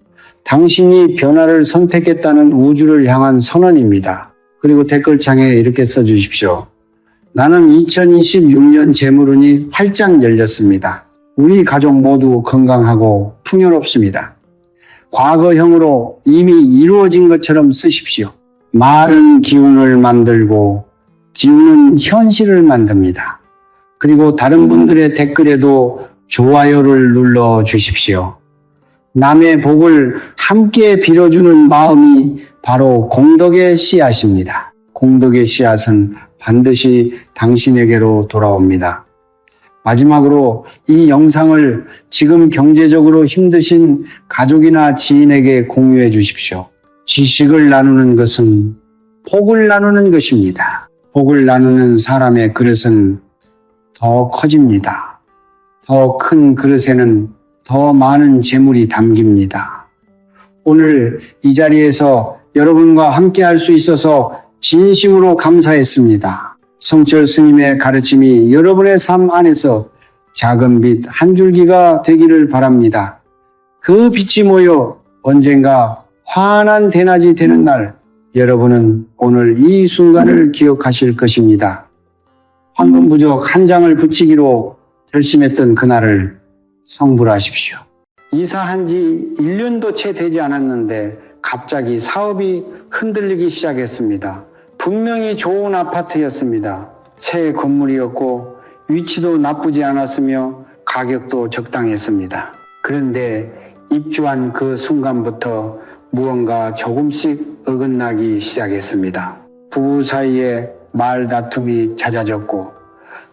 당신이 변화를 선택했다는 우주를 향한 선언입니다. 그리고 댓글창에 이렇게 써주십시오. 나는 2026년 재물운이 활짝 열렸습니다. 우리 가족 모두 건강하고 풍요롭습니다. 과거형으로 이미 이루어진 것처럼 쓰십시오. 말은 기운을 만들고 기운은 현실을 만듭니다. 그리고 다른 분들의 댓글에도 좋아요를 눌러 주십시오. 남의 복을 함께 빌어주는 마음이 바로 공덕의 씨앗입니다. 공덕의 씨앗은 반드시 당신에게로 돌아옵니다. 마지막으로 이 영상을 지금 경제적으로 힘드신 가족이나 지인에게 공유해 주십시오. 지식을 나누는 것은 복을 나누는 것입니다. 복을 나누는 사람의 그릇은 더 커집니다. 더 큰 그릇에는 더 많은 재물이 담깁니다. 오늘 이 자리에서 여러분과 함께 할 수 있어서 진심으로 감사했습니다. 성철 스님의 가르침이 여러분의 삶 안에서 작은 빛 한 줄기가 되기를 바랍니다. 그 빛이 모여 언젠가 환한 대낮이 되는 날, 여러분은 오늘 이 순간을 기억하실 것입니다. 황금 부적 한 장을 붙이기로 결심했던 그날을 성불하십시오. 이사한 지 1년도 채 되지 않았는데 갑자기 사업이 흔들리기 시작했습니다. 분명히 좋은 아파트였습니다. 새 건물이었고 위치도 나쁘지 않았으며 가격도 적당했습니다. 그런데 입주한 그 순간부터 무언가 조금씩 어긋나기 시작했습니다. 부부 사이에 말다툼이 잦아졌고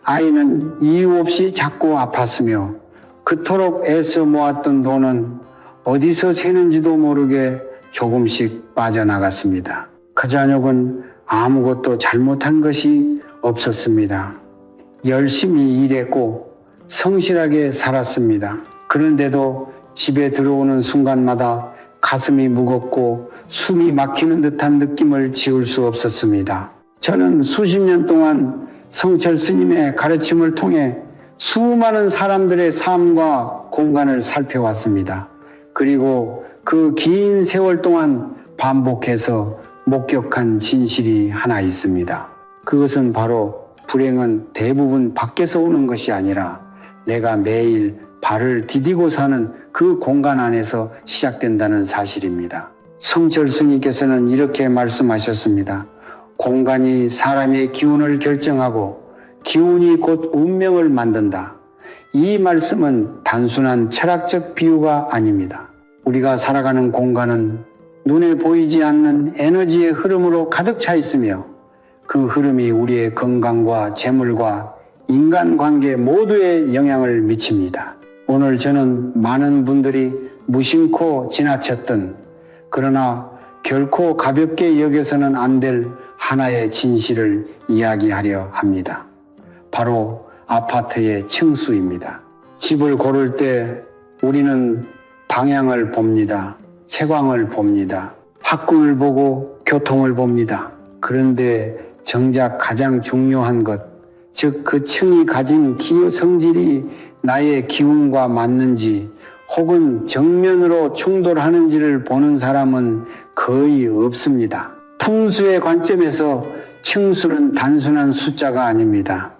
아이는 이유 없이 자꾸 아팠으며 그토록 애써 모았던 돈은 어디서 새는지도 모르게 조금씩 빠져나갔습니다. 그 자녀는 아무것도 잘못한 것이 없었습니다. 열심히 일했고 성실하게 살았습니다. 그런데도 집에 들어오는 순간마다 가슴이 무겁고 숨이 막히는 듯한 느낌을 지울 수 없었습니다. 저는 수십 년 동안 성철 스님의 가르침을 통해 수많은 사람들의 삶과 공간을 살펴왔습니다. 그리고 그 긴 세월 동안 반복해서 목격한 진실이 하나 있습니다. 그것은 바로 불행은 대부분 밖에서 오는 것이 아니라 내가 매일 발을 디디고 사는 그 공간 안에서 시작된다는 사실입니다. 성철 스님께서는 이렇게 말씀하셨습니다. 공간이 사람의 기운을 결정하고 기운이 곧 운명을 만든다. 이 말씀은 단순한 철학적 비유가 아닙니다. 우리가 살아가는 공간은 눈에 보이지 않는 에너지의 흐름으로 가득 차 있으며 그 흐름이 우리의 건강과 재물과 인간관계 모두에 영향을 미칩니다. 오늘 저는 많은 분들이 무심코 지나쳤던 그러나 결코 가볍게 여겨서는 안 될 하나의 진실을 이야기하려 합니다. 바로 아파트의 층수입니다. 집을 고를 때 우리는 방향을 봅니다. 채광을 봅니다. 학군을 보고 교통을 봅니다. 그런데 정작 가장 중요한 것, 즉 그 층이 가진 기여 성질이 나의 기운과 맞는지 혹은 정면으로 충돌하는지를 보는 사람은 거의 없습니다. 풍수의 관점에서 층수는 단순한 숫자가 아닙니다.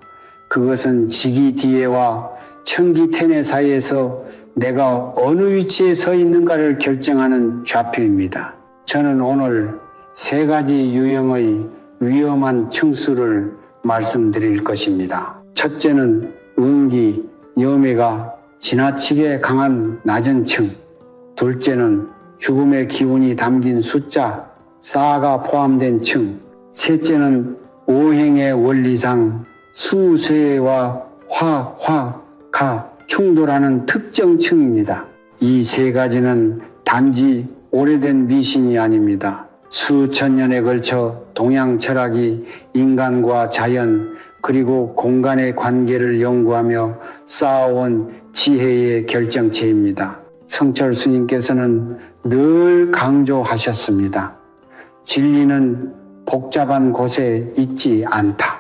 그것은 지기디에와 청기텐의 사이에서 내가 어느 위치에 서 있는가를 결정하는 좌표입니다. 저는 오늘 세 가지 유형의 위험한 층수를 말씀드릴 것입니다. 첫째는 음기, 염해가 지나치게 강한 낮은 층. 둘째는 죽음의 기운이 담긴 숫자, 사가 포함된 층. 셋째는 오행의 원리상 수쇠와 가 충돌하는 특정 층입니다. 이 세 가지는 단지 오래된 미신이 아닙니다. 수천 년에 걸쳐 동양 철학이 인간과 자연 그리고 공간의 관계를 연구하며 쌓아온 지혜의 결정체입니다. 성철 스님께서는 늘 강조하셨습니다. 진리는 복잡한 곳에 있지 않다.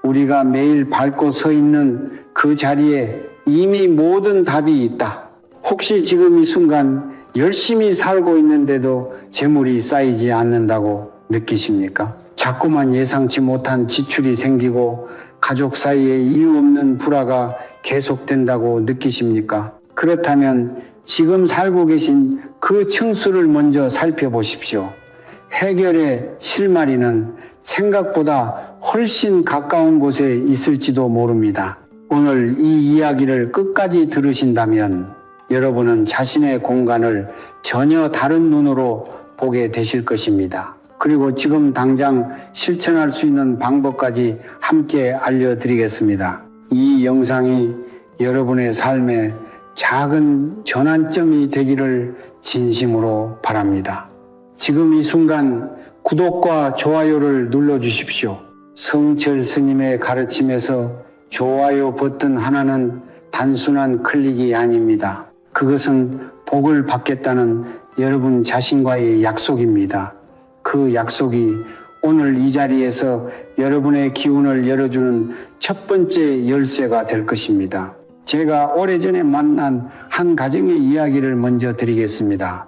우리가 매일 밟고 서 있는 그 자리에 이미 모든 답이 있다. 혹시 지금 이 순간 열심히 살고 있는데도 재물이 쌓이지 않는다고 느끼십니까? 자꾸만 예상치 못한 지출이 생기고 가족 사이에 이유 없는 불화가 계속된다고 느끼십니까? 그렇다면 지금 살고 계신 그 층수를 먼저 살펴보십시오. 해결의 실마리는 생각보다 훨씬 가까운 곳에 있을지도 모릅니다. 오늘 이 이야기를 끝까지 들으신다면 여러분은 자신의 공간을 전혀 다른 눈으로 보게 되실 것입니다. 그리고 지금 당장 실천할 수 있는 방법까지 함께 알려드리겠습니다. 이 영상이 여러분의 삶에 작은 전환점이 되기를 진심으로 바랍니다. 지금 이 순간 구독과 좋아요를 눌러주십시오. 성철 스님의 가르침에서 좋아요 버튼 하나는 단순한 클릭이 아닙니다. 그것은 복을 받겠다는 여러분 자신과의 약속입니다. 그 약속이 오늘 이 자리에서 여러분의 기운을 열어주는 첫 번째 열쇠가 될 것입니다. 제가 오래전에 만난 한 가정의 이야기를 먼저 드리겠습니다.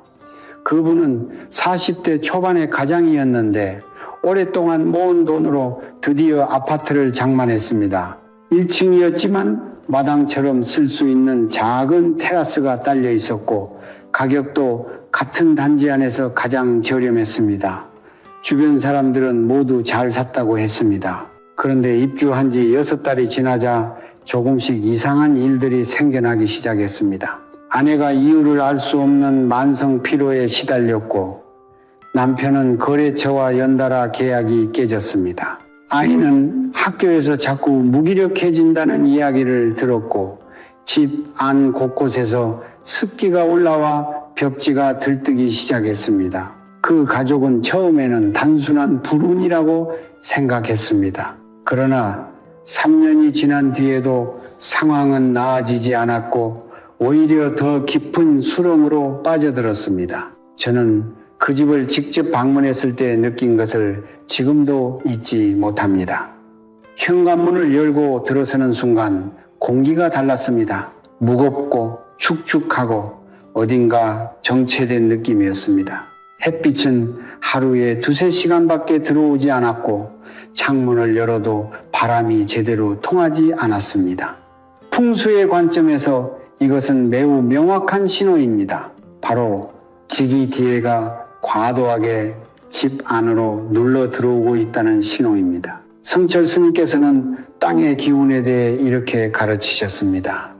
그분은 40대 초반의 가장이었는데 오랫동안 모은 돈으로 드디어 아파트를 장만했습니다. 1층이었지만 마당처럼 쓸 수 있는 작은 테라스가 딸려 있었고 가격도 같은 단지 안에서 가장 저렴했습니다. 주변 사람들은 모두 잘 샀다고 했습니다. 그런데 입주한 지 6달이 지나자 조금씩 이상한 일들이 생겨나기 시작했습니다. 아내가 이유를 알 수 없는 만성 피로에 시달렸고 남편은 거래처와 연달아 계약이 깨졌습니다. 아이는 학교에서 자꾸 무기력해진다는 이야기를 들었고 집 안 곳곳에서 습기가 올라와 벽지가 들뜨기 시작했습니다. 그 가족은 처음에는 단순한 불운이라고 생각했습니다. 그러나 3년이 지난 뒤에도 상황은 나아지지 않았고 오히려 더 깊은 수렁으로 빠져들었습니다. 저는 그 집을 직접 방문했을 때 느낀 것을 지금도 잊지 못합니다. 현관문을 열고 들어서는 순간 공기가 달랐습니다. 무겁고 축축하고 어딘가 정체된 느낌이었습니다. 햇빛은 하루에 2~3시간밖에 들어오지 않았고 창문을 열어도 바람이 제대로 통하지 않았습니다. 풍수의 관점에서 이것은 매우 명확한 신호입니다. 바로 지기디에가 과도하게 집 안으로 눌러 들어오고 있다는 신호입니다. 성철 스님께서는 땅의 기운에 대해 이렇게 가르치셨습니다.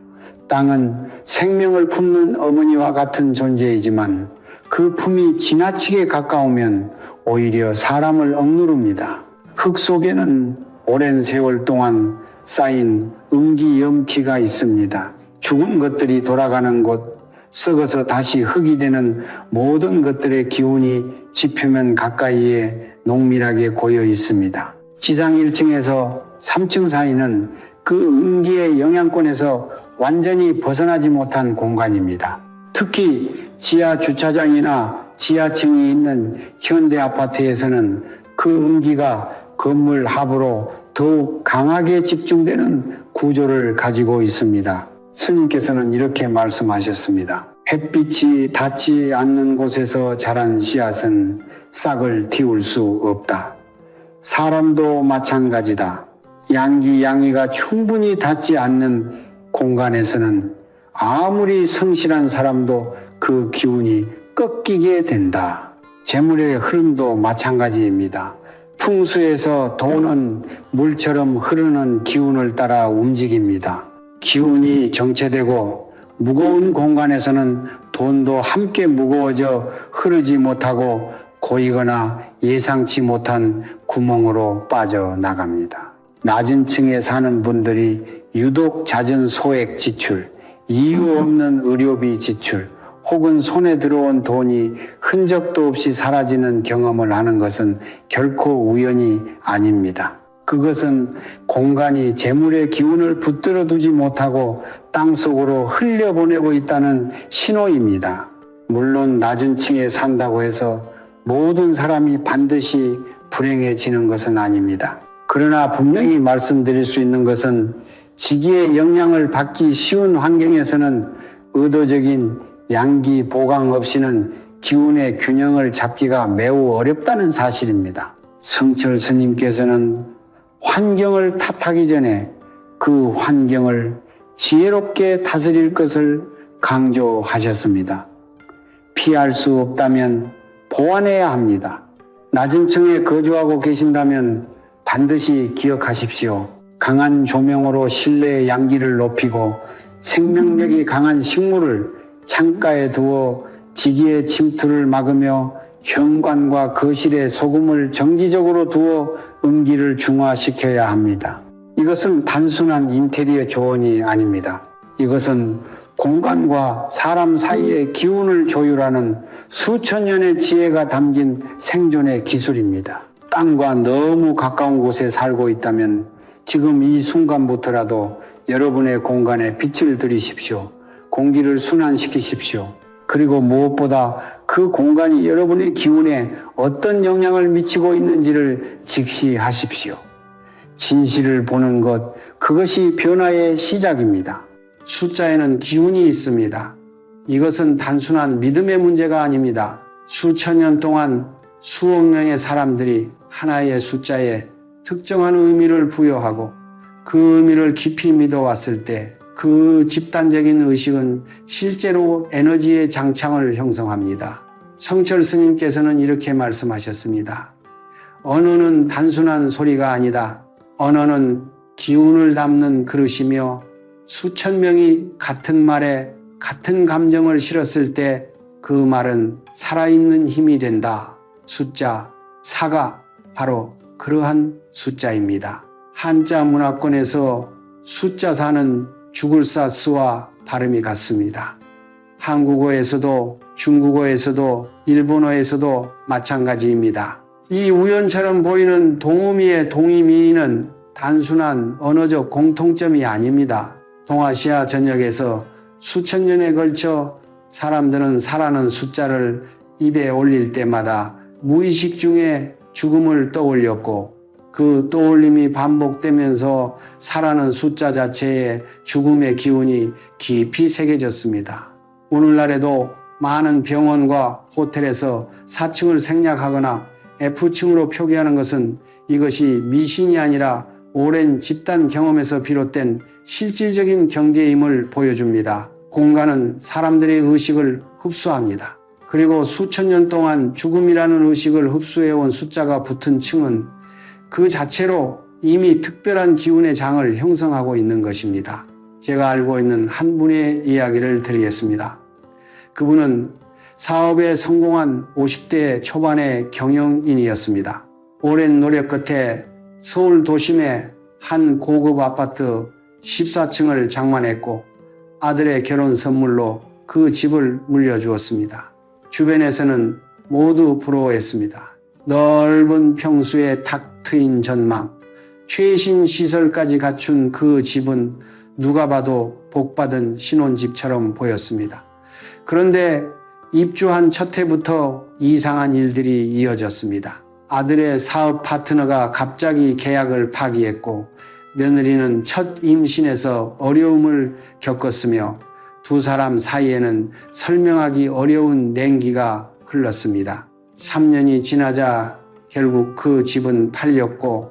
땅은 생명을 품는 어머니와 같은 존재이지만 그 품이 지나치게 가까우면 오히려 사람을 억누릅니다. 흙 속에는 오랜 세월 동안 쌓인 음기염기가 있습니다. 죽은 것들이 돌아가는 곳, 썩어서 다시 흙이 되는 모든 것들의 기운이 지표면 가까이에 농밀하게 고여 있습니다. 지상 1층에서 3층 사이는 그 음기의 영향권에서 완전히 벗어나지 못한 공간입니다. 특히 지하 주차장이나 지하층이 있는 현대 아파트에서는 그 음기가 건물 하부로 더욱 강하게 집중되는 구조를 가지고 있습니다. 스님께서는 이렇게 말씀하셨습니다. 햇빛이 닿지 않는 곳에서 자란 씨앗은 싹을 틔울 수 없다. 사람도 마찬가지다. 양기양이가 충분히 닿지 않는 공간에서는 아무리 성실한 사람도 그 기운이 꺾이게 된다. 재물의 흐름도 마찬가지입니다. 풍수에서 돈은 물처럼 흐르는 기운을 따라 움직입니다. 기운이 정체되고 무거운 공간에서는 돈도 함께 무거워져 흐르지 못하고 고이거나 예상치 못한 구멍으로 빠져나갑니다. 낮은 층에 사는 분들이 유독 잦은 소액 지출, 이유 없는 의료비 지출, 혹은 손에 들어온 돈이 흔적도 없이 사라지는 경험을 하는 것은 결코 우연이 아닙니다. 그것은 공간이 재물의 기운을 붙들어 두지 못하고 땅속으로 흘려보내고 있다는 신호입니다. 물론 낮은 층에 산다고 해서 모든 사람이 반드시 불행해지는 것은 아닙니다. 그러나 분명히 말씀드릴 수 있는 것은 지기의 영향을 받기 쉬운 환경에서는 의도적인 양기 보강 없이는 기운의 균형을 잡기가 매우 어렵다는 사실입니다. 성철 스님께서는 환경을 탓하기 전에 그 환경을 지혜롭게 다스릴 것을 강조하셨습니다. 피할 수 없다면 보완해야 합니다. 낮은 층에 거주하고 계신다면 반드시 기억하십시오. 강한 조명으로 실내의 양기를 높이고 생명력이 강한 식물을 창가에 두어 지기의 침투를 막으며 현관과 거실에 소금을 정기적으로 두어 음기를 중화시켜야 합니다. 이것은 단순한 인테리어 조언이 아닙니다. 이것은 공간과 사람 사이의 기운을 조율하는 수천 년의 지혜가 담긴 생존의 기술입니다. 땅과 너무 가까운 곳에 살고 있다면 지금 이 순간부터라도 여러분의 공간에 빛을 들이십시오. 공기를 순환시키십시오. 그리고 무엇보다 그 공간이 여러분의 기운에 어떤 영향을 미치고 있는지를 직시하십시오. 진실을 보는 것, 그것이 변화의 시작입니다. 숫자에는 기운이 있습니다. 이것은 단순한 믿음의 문제가 아닙니다. 수천 년 동안 수억 명의 사람들이 하나의 숫자에 특정한 의미를 부여하고 그 의미를 깊이 믿어왔을 때 그 집단적인 의식은 실제로 에너지의 장창을 형성합니다. 성철 스님께서는 이렇게 말씀하셨습니다. 언어는 단순한 소리가 아니다. 언어는 기운을 담는 그릇이며 수천 명이 같은 말에 같은 감정을 실었을 때 그 말은 살아있는 힘이 된다. 숫자 4가 바로 그러한 숫자입니다. 한자 문화권에서 숫자 4는 죽을 사 스와 발음이 같습니다. 한국어에서도 중국어에서도 일본어에서도 마찬가지입니다. 이 우연처럼 보이는 동의미의 동의미는 단순한 언어적 공통점이 아닙니다. 동아시아 전역에서 수천 년에 걸쳐 사람들은 4라는 숫자를 입에 올릴 때마다 무의식 중에 죽음을 떠올렸고 그 떠올림이 반복되면서 4라는 숫자 자체에 죽음의 기운이 깊이 새겨졌습니다. 오늘날에도 많은 병원과 호텔에서 4층을 생략하거나 F층으로 표기하는 것은 이것이 미신이 아니라 오랜 집단 경험에서 비롯된 실질적인 경계임을 보여줍니다. 공간은 사람들의 의식을 흡수합니다. 그리고 수천 년 동안 죽음이라는 의식을 흡수해온 숫자가 붙은 층은 그 자체로 이미 특별한 기운의 장을 형성하고 있는 것입니다. 제가 알고 있는 한 분의 이야기를 드리겠습니다. 그분은 사업에 성공한 50대 초반의 경영인이었습니다. 오랜 노력 끝에 서울 도심의 한 고급 아파트 14층을 장만했고 아들의 결혼 선물로 그 집을 물려주었습니다. 주변에서는 모두 부러워했습니다. 넓은 평수에 탁 트인 전망, 최신 시설까지 갖춘 그 집은 누가 봐도 복받은 신혼집처럼 보였습니다. 그런데 입주한 첫 해부터 이상한 일들이 이어졌습니다. 아들의 사업 파트너가 갑자기 계약을 파기했고 며느리는 첫 임신에서 어려움을 겪었으며 두 사람 사이에는 설명하기 어려운 냉기가 흘렀습니다. 3년이 지나자 결국 그 집은 팔렸고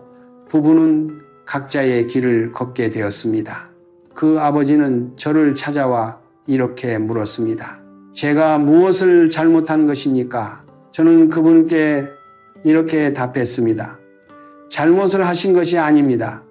부부는 각자의 길을 걷게 되었습니다. 그 아버지는 저를 찾아와 이렇게 물었습니다. 제가 무엇을 잘못한 것입니까? 저는 그분께 이렇게 답했습니다. 잘못을 하신 것이 아닙니다.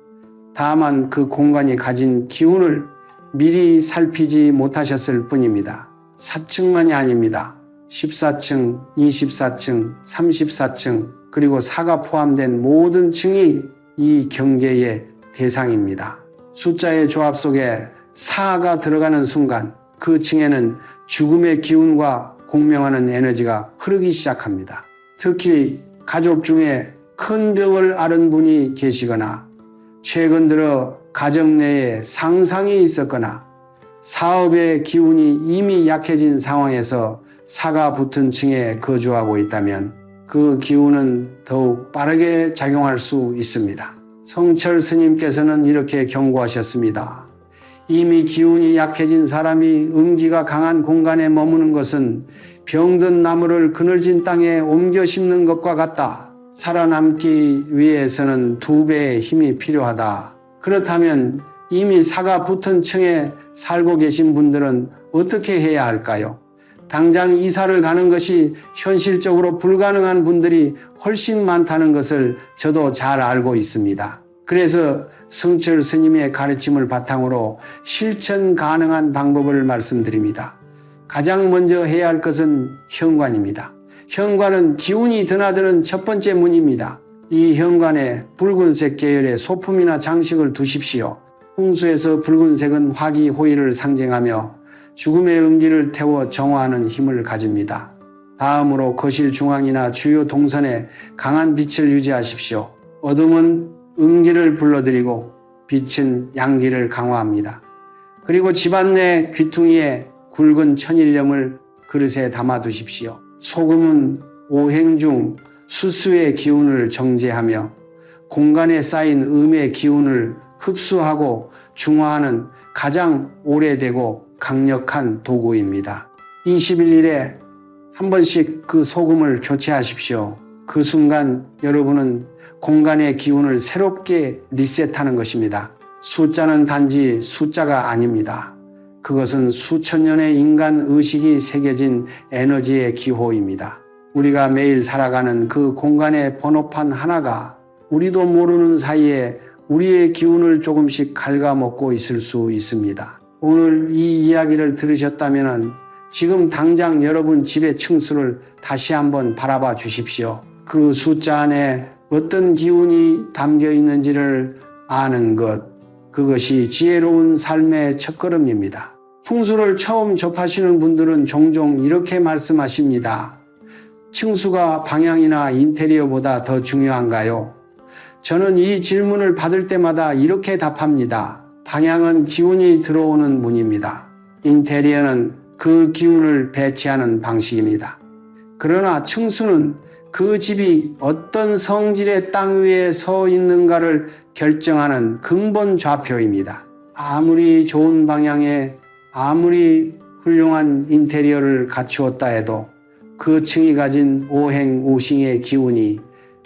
다만 그 공간이 가진 기운을 미리 살피지 못하셨을 뿐입니다. 4층만이 아닙니다. 14층, 24층, 34층, 그리고 4가 포함된 모든 층이 이 경계의 대상입니다. 숫자의 조합 속에 4가 들어가는 순간 그 층에는 죽음의 기운과 공명하는 에너지가 흐르기 시작합니다. 특히 가족 중에 큰 병을 앓은 분이 계시거나 최근 들어 가정 내에 상상이 있었거나 사업의 기운이 이미 약해진 상황에서 4가 붙은 층에 거주하고 있다면 그 기운은 더욱 빠르게 작용할 수 있습니다. 성철 스님께서는 이렇게 경고하셨습니다. 이미 기운이 약해진 사람이 음기가 강한 공간에 머무는 것은 병든 나무를 그늘진 땅에 옮겨 심는 것과 같다. 살아남기 위해서는 2배의 힘이 필요하다. 그렇다면 이미 4가 붙은 층에 살고 계신 분들은 어떻게 해야 할까요? 당장 이사를 가는 것이 현실적으로 불가능한 분들이 훨씬 많다는 것을 저도 잘 알고 있습니다. 그래서 성철 스님의 가르침을 바탕으로 실천 가능한 방법을 말씀드립니다. 가장 먼저 해야 할 것은 현관입니다. 현관은 기운이 드나드는 첫 번째 문입니다. 이 현관에 붉은색 계열의 소품이나 장식을 두십시오. 풍수에서 붉은색은 화기호의를 상징하며 죽음의 음기를 태워 정화하는 힘을 가집니다. 다음으로 거실 중앙이나 주요 동선에 강한 빛을 유지하십시오. 어둠은 음기를 불러들이고 빛은 양기를 강화합니다. 그리고 집안 내 귀퉁이에 굵은 천일염을 그릇에 담아 두십시오. 소금은 오행 중 수수의 기운을 정제하며 공간에 쌓인 음의 기운을 흡수하고 중화하는 가장 오래되고 강력한 도구입니다. 21일에 한 번씩 그 소금을 교체하십시오. 그 순간 여러분은 공간의 기운을 새롭게 리셋하는 것입니다. 숫자는 단지 숫자가 아닙니다. 그것은 수천 년의 인간 의식이 새겨진 에너지의 기호입니다. 우리가 매일 살아가는 그 공간의 번호판 하나가 우리도 모르는 사이에 우리의 기운을 조금씩 갉아먹고 있을 수 있습니다. 오늘 이 이야기를 들으셨다면 지금 당장 여러분 집의 층수를 다시 한번 바라봐 주십시오. 그 숫자 안에 어떤 기운이 담겨 있는지를 아는 것, 그것이 지혜로운 삶의 첫걸음입니다. 풍수를 처음 접하시는 분들은 종종 이렇게 말씀하십니다. 층수가 방향이나 인테리어보다 더 중요한가요? 저는 이 질문을 받을 때마다 이렇게 답합니다. 방향은 기운이 들어오는 문입니다. 인테리어는 그 기운을 배치하는 방식입니다. 그러나 층수는 그 집이 어떤 성질의 땅 위에 서 있는가를 결정하는 근본 좌표입니다. 아무리 좋은 방향에 아무리 훌륭한 인테리어를 갖추었다 해도 그 층이 가진 오행, 우싱의 기운이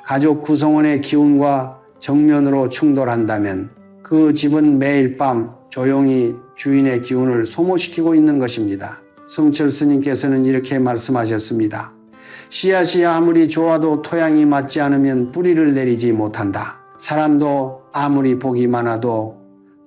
가족 구성원의 기운과 정면으로 충돌한다면 그 집은 매일 밤 조용히 주인의 기운을 소모시키고 있는 것입니다. 성철 스님께서는 이렇게 말씀하셨습니다. 씨앗이 아무리 좋아도 토양이 맞지 않으면 뿌리를 내리지 못한다. 사람도 아무리 복이 많아도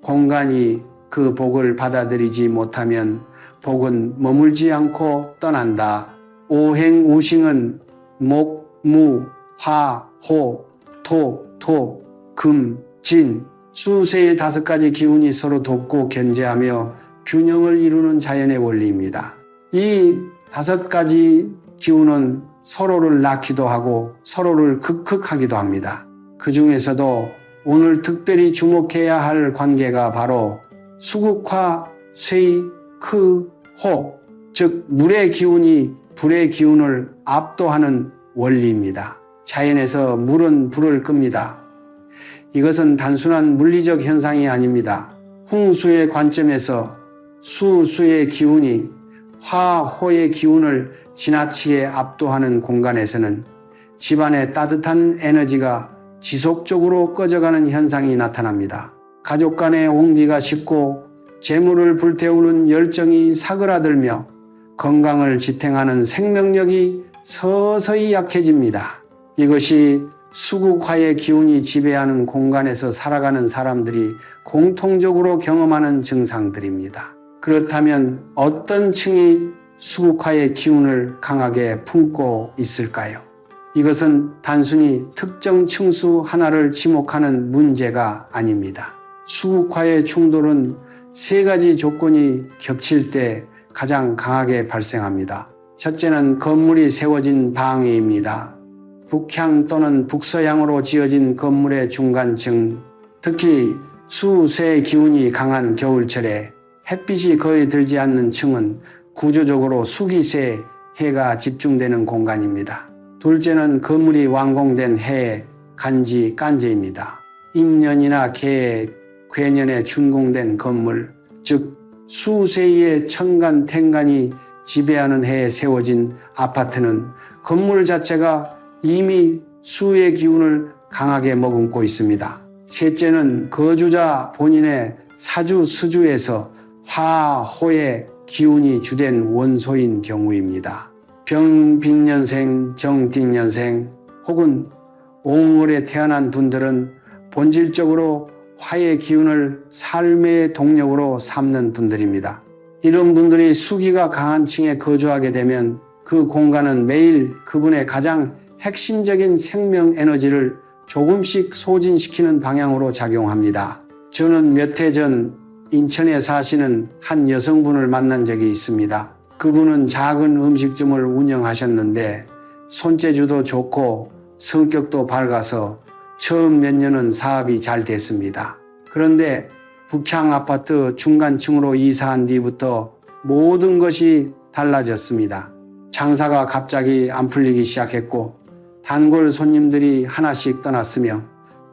공간이 그 복을 받아들이지 못하면 복은 머물지 않고 떠난다. 오행 우싱은 목, 무, 화, 호, 토, 금, 진, 수세의 5가지 기운이 서로 돕고 견제하며 균형을 이루는 자연의 원리입니다. 이 5가지 기운은 서로를 낳기도 하고 서로를 극극하기도 합니다. 그 중에서도 오늘 특별히 주목해야 할 관계가 바로 수국화, 쇠, 크, 호, 즉 물의 기운이 불의 기운을 압도하는 원리입니다. 자연에서 물은 불을 끕니다. 이것은 단순한 물리적 현상이 아닙니다. 홍수의 관점에서 수의 기운이 화호의 기운을 지나치게 압도하는 공간에서는 집안의 따뜻한 에너지가 지속적으로 꺼져가는 현상이 나타납니다. 가족 간의 온기가 식고 재물을 불태우는 열정이 사그라들며 건강을 지탱하는 생명력이 서서히 약해집니다. 이것이 수국화의 기운이 지배하는 공간에서 살아가는 사람들이 공통적으로 경험하는 증상들입니다. 그렇다면 어떤 층이 수국화의 기운을 강하게 품고 있을까요? 이것은 단순히 특정 층수 하나를 지목하는 문제가 아닙니다. 수국화의 충돌은 3가지 조건이 겹칠 때 가장 강하게 발생합니다. 첫째는 건물이 세워진 방위입니다. 북향 또는 북서향으로 지어진 건물의 중간층, 특히 수세 기운이 강한 겨울철에 햇빛이 거의 들지 않는 층은 구조적으로 수기세 해가 집중되는 공간입니다. 둘째는 건물이 완공된 해의 간지, 깐제입니다. 임년이나 개의 괴년에 준공된 건물, 즉 수세의 천간, 텐간이 지배하는 해에 세워진 아파트는 건물 자체가 이미 수의 기운을 강하게 머금고 있습니다. 셋째는 거주자 본인의 사주, 수주에서 화, 호의 기운이 주된 원소인 경우입니다. 병빈년생, 정띵년생 혹은 옹월에 태어난 분들은 본질적으로 화의 기운을 삶의 동력으로 삼는 분들입니다. 이런 분들이 수기가 강한 층에 거주하게 되면 그 공간은 매일 그분의 가장 핵심적인 생명 에너지를 조금씩 소진시키는 방향으로 작용합니다. 저는 몇 해 전 인천에 사시는 한 여성분을 만난 적이 있습니다. 그분은 작은 음식점을 운영하셨는데 손재주도 좋고 성격도 밝아서 처음 몇 년은 사업이 잘 됐습니다. 그런데 북향 아파트 중간층으로 이사한 뒤부터 모든 것이 달라졌습니다. 장사가 갑자기 안 풀리기 시작했고 단골 손님들이 하나씩 떠났으며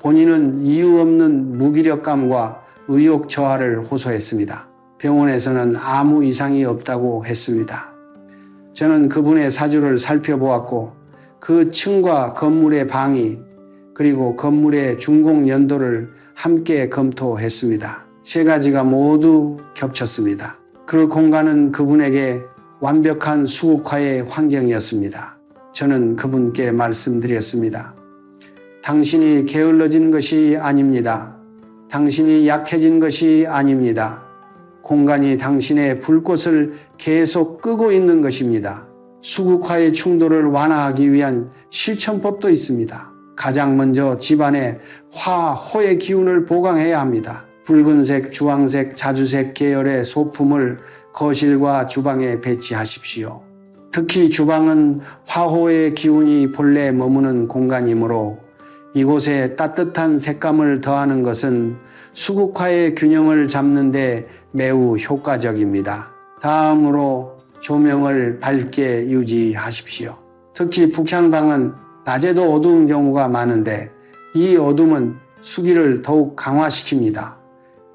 본인은 이유 없는 무기력감과 의욕 저하를 호소했습니다. 병원에서는 아무 이상이 없다고 했습니다. 저는 그분의 사주를 살펴보았고 그 층과 건물의 방위 그리고 건물의 준공 연도를 함께 검토했습니다. 세 가지가 모두 겹쳤습니다. 그 공간은 그분에게 완벽한 수국화의 환경이었습니다. 저는 그분께 말씀드렸습니다. 당신이 게을러진 것이 아닙니다. 당신이 약해진 것이 아닙니다. 공간이 당신의 불꽃을 계속 끄고 있는 것입니다. 수국화의 충돌을 완화하기 위한 실천법도 있습니다. 가장 먼저 집안에 화, 호의 기운을 보강해야 합니다. 붉은색, 주황색, 자주색 계열의 소품을 거실과 주방에 배치하십시오. 특히 주방은 화호의 기운이 본래 머무는 공간이므로 이곳에 따뜻한 색감을 더하는 것은 수국화의 균형을 잡는 데 매우 효과적입니다. 다음으로 조명을 밝게 유지하십시오. 특히 북향방은 낮에도 어두운 경우가 많은데 이 어둠은 수기를 더욱 강화시킵니다.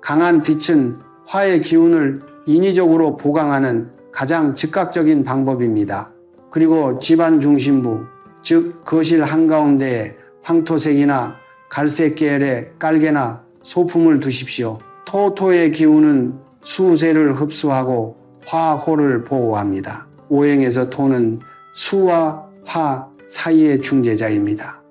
강한 빛은 화의 기운을 인위적으로 보강하는 가장 즉각적인 방법입니다. 그리고 집안 중심부, 즉 거실 한가운데에 황토색이나 갈색 계열의 깔개나 소품을 두십시오. 토토의 기운은 수세를 흡수하고 화호를 보호합니다. 오행에서 토는 수와 화 사이의 중재자입니다.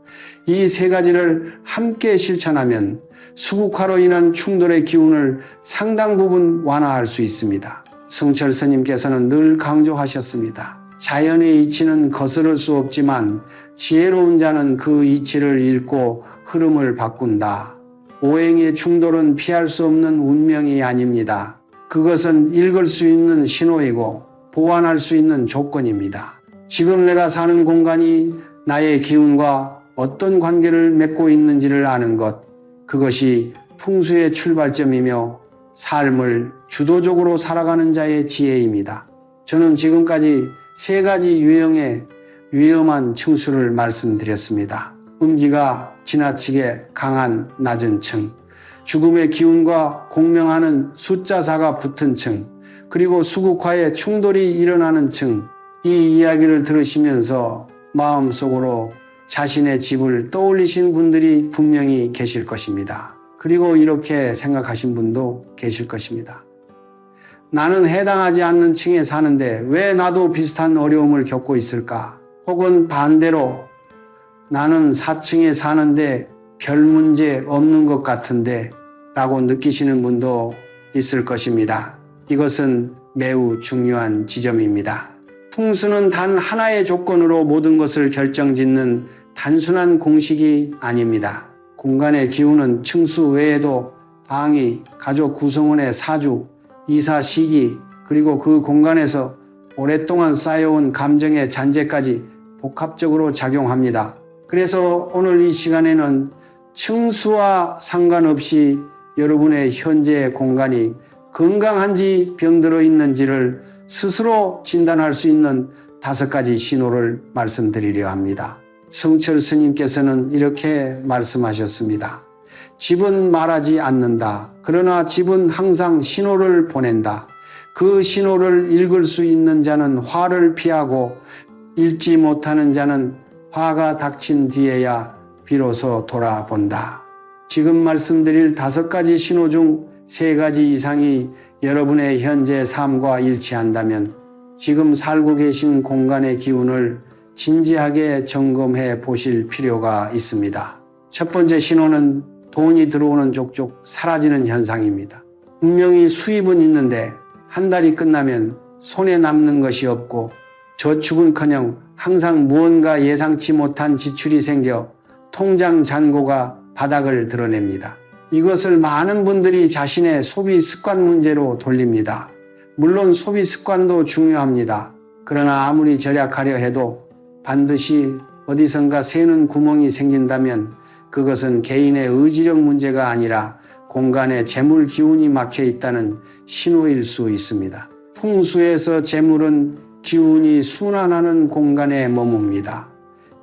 이 세 가지를 함께 실천하면 수국화로 인한 충돌의 기운을 상당 부분 완화할 수 있습니다. 성철 스님께서는 늘 강조하셨습니다. 자연의 이치는 거스를 수 없지만 지혜로운 자는 그 이치를 읽고 흐름을 바꾼다. 오행의 충돌은 피할 수 없는 운명이 아닙니다. 그것은 읽을 수 있는 신호이고 보완할 수 있는 조건입니다. 지금 내가 사는 공간이 나의 기운과 어떤 관계를 맺고 있는지를 아는 것, 그것이 풍수의 출발점이며 삶을 주도적으로 살아가는 자의 지혜입니다. 저는 지금까지 세 가지 유형의 위험한 층수를 말씀드렸습니다. 음기가 지나치게 강한 낮은 층, 죽음의 기운과 공명하는 숫자사가 붙은 층, 그리고 수국화의 충돌이 일어나는 층. 이 이야기를 들으시면서 마음속으로 자신의 집을 떠올리신 분들이 분명히 계실 것입니다. 그리고 이렇게 생각하신 분도 계실 것입니다. 나는 해당하지 않는 층에 사는데 왜 나도 비슷한 어려움을 겪고 있을까? 혹은 반대로 나는 4층에 사는데 별 문제 없는 것 같은데 라고 느끼시는 분도 있을 것입니다. 이것은 매우 중요한 지점입니다. 풍수는 단 하나의 조건으로 모든 것을 결정짓는 단순한 공식이 아닙니다. 공간의 기운은 층수 외에도 방위, 가족 구성원의 사주, 이사 시기, 그리고 그 공간에서 오랫동안 쌓여온 감정의 잔재까지 복합적으로 작용합니다. 그래서 오늘 이 시간에는 층수와 상관없이 여러분의 현재 공간이 건강한지 병들어 있는지를 스스로 진단할 수 있는 5가지 신호를 말씀드리려 합니다. 성철 스님께서는 이렇게 말씀하셨습니다. 집은 말하지 않는다. 그러나 집은 항상 신호를 보낸다. 그 신호를 읽을 수 있는 자는 화를 피하고 읽지 못하는 자는 화가 닥친 뒤에야 비로소 돌아본다. 지금 말씀드릴 5가지 신호 중 3가지 이상이 여러분의 현재 삶과 일치한다면 지금 살고 계신 공간의 기운을 진지하게 점검해 보실 필요가 있습니다. 첫 번째 신호는 돈이 들어오는 족족 사라지는 현상입니다. 분명히 수입은 있는데 한 달이 끝나면 손에 남는 것이 없고 저축은커녕 항상 무언가 예상치 못한 지출이 생겨 통장 잔고가 바닥을 드러냅니다. 이것을 많은 분들이 자신의 소비 습관 문제로 돌립니다. 물론 소비 습관도 중요합니다. 그러나 아무리 절약하려 해도 반드시 어디선가 새는 구멍이 생긴다면 그것은 개인의 의지력 문제가 아니라 공간에 재물 기운이 막혀 있다는 신호일 수 있습니다. 풍수에서 재물은 기운이 순환하는 공간에 머뭅니다.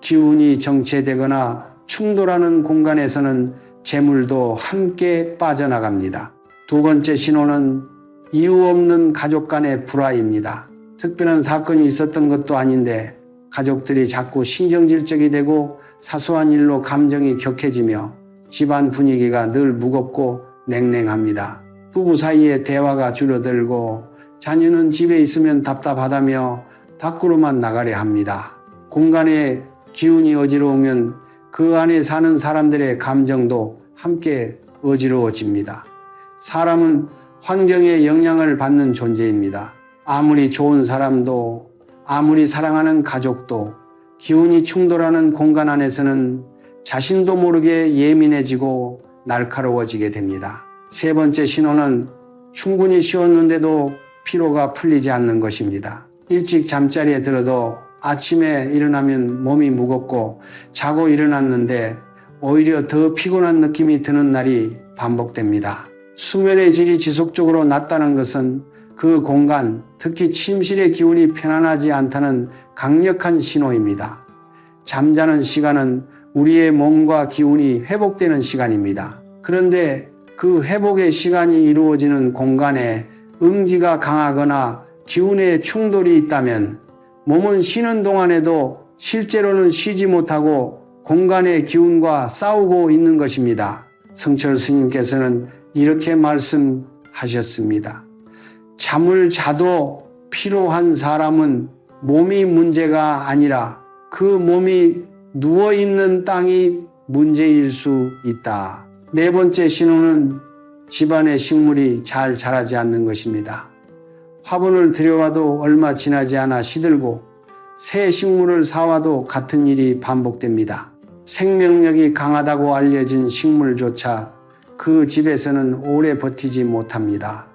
기운이 정체되거나 충돌하는 공간에서는 재물도 함께 빠져나갑니다. 두 번째 신호는 이유 없는 가족 간의 불화입니다. 특별한 사건이 있었던 것도 아닌데 가족들이 자꾸 신경질적이 되고 사소한 일로 감정이 격해지며 집안 분위기가 늘 무겁고 냉랭합니다. 부부 사이에 대화가 줄어들고 자녀는 집에 있으면 답답하다며 밖으로만 나가려 합니다. 공간에 기운이 어지러우면 그 안에 사는 사람들의 감정도 함께 어지러워집니다. 사람은 환경에 영향을 받는 존재입니다. 아무리 좋은 사람도, 아무리 사랑하는 가족도 기운이 충돌하는 공간 안에서는 자신도 모르게 예민해지고 날카로워지게 됩니다. 세 번째 신호는 충분히 쉬었는데도 피로가 풀리지 않는 것입니다. 일찍 잠자리에 들어도 아침에 일어나면 몸이 무겁고 자고 일어났는데 오히려 더 피곤한 느낌이 드는 날이 반복됩니다. 수면의 질이 지속적으로 낮다는 것은 그 공간, 특히 침실의 기운이 편안하지 않다는 강력한 신호입니다. 잠자는 시간은 우리의 몸과 기운이 회복되는 시간입니다. 그런데 그 회복의 시간이 이루어지는 공간에 음기가 강하거나 기운의 충돌이 있다면 몸은 쉬는 동안에도 실제로는 쉬지 못하고 공간의 기운과 싸우고 있는 것입니다. 성철 스님께서는 이렇게 말씀하셨습니다. 잠을 자도 피로한 사람은 몸이 문제가 아니라 그 몸이 누워있는 땅이 문제일 수 있다. 네 번째 신호는 집안의 식물이 잘 자라지 않는 것입니다. 화분을 들여와도 얼마 지나지 않아 시들고 새 식물을 사와도 같은 일이 반복됩니다. 생명력이 강하다고 알려진 식물조차 그 집에서는 오래 버티지 못합니다.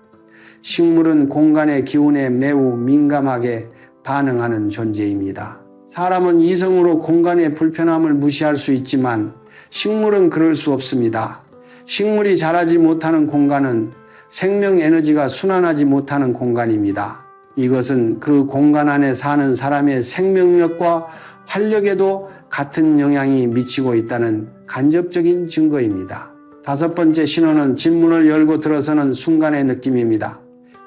식물은 공간의 기운에 매우 민감하게 반응하는 존재입니다. 사람은 이성으로 공간의 불편함을 무시할 수 있지만 식물은 그럴 수 없습니다. 식물이 자라지 못하는 공간은 생명 에너지가 순환하지 못하는 공간입니다. 이것은 그 공간 안에 사는 사람의 생명력과 활력에도 같은 영향이 미치고 있다는 간접적인 증거입니다. 다섯 번째 신호는 집문을 열고 들어서는 순간의 느낌입니다.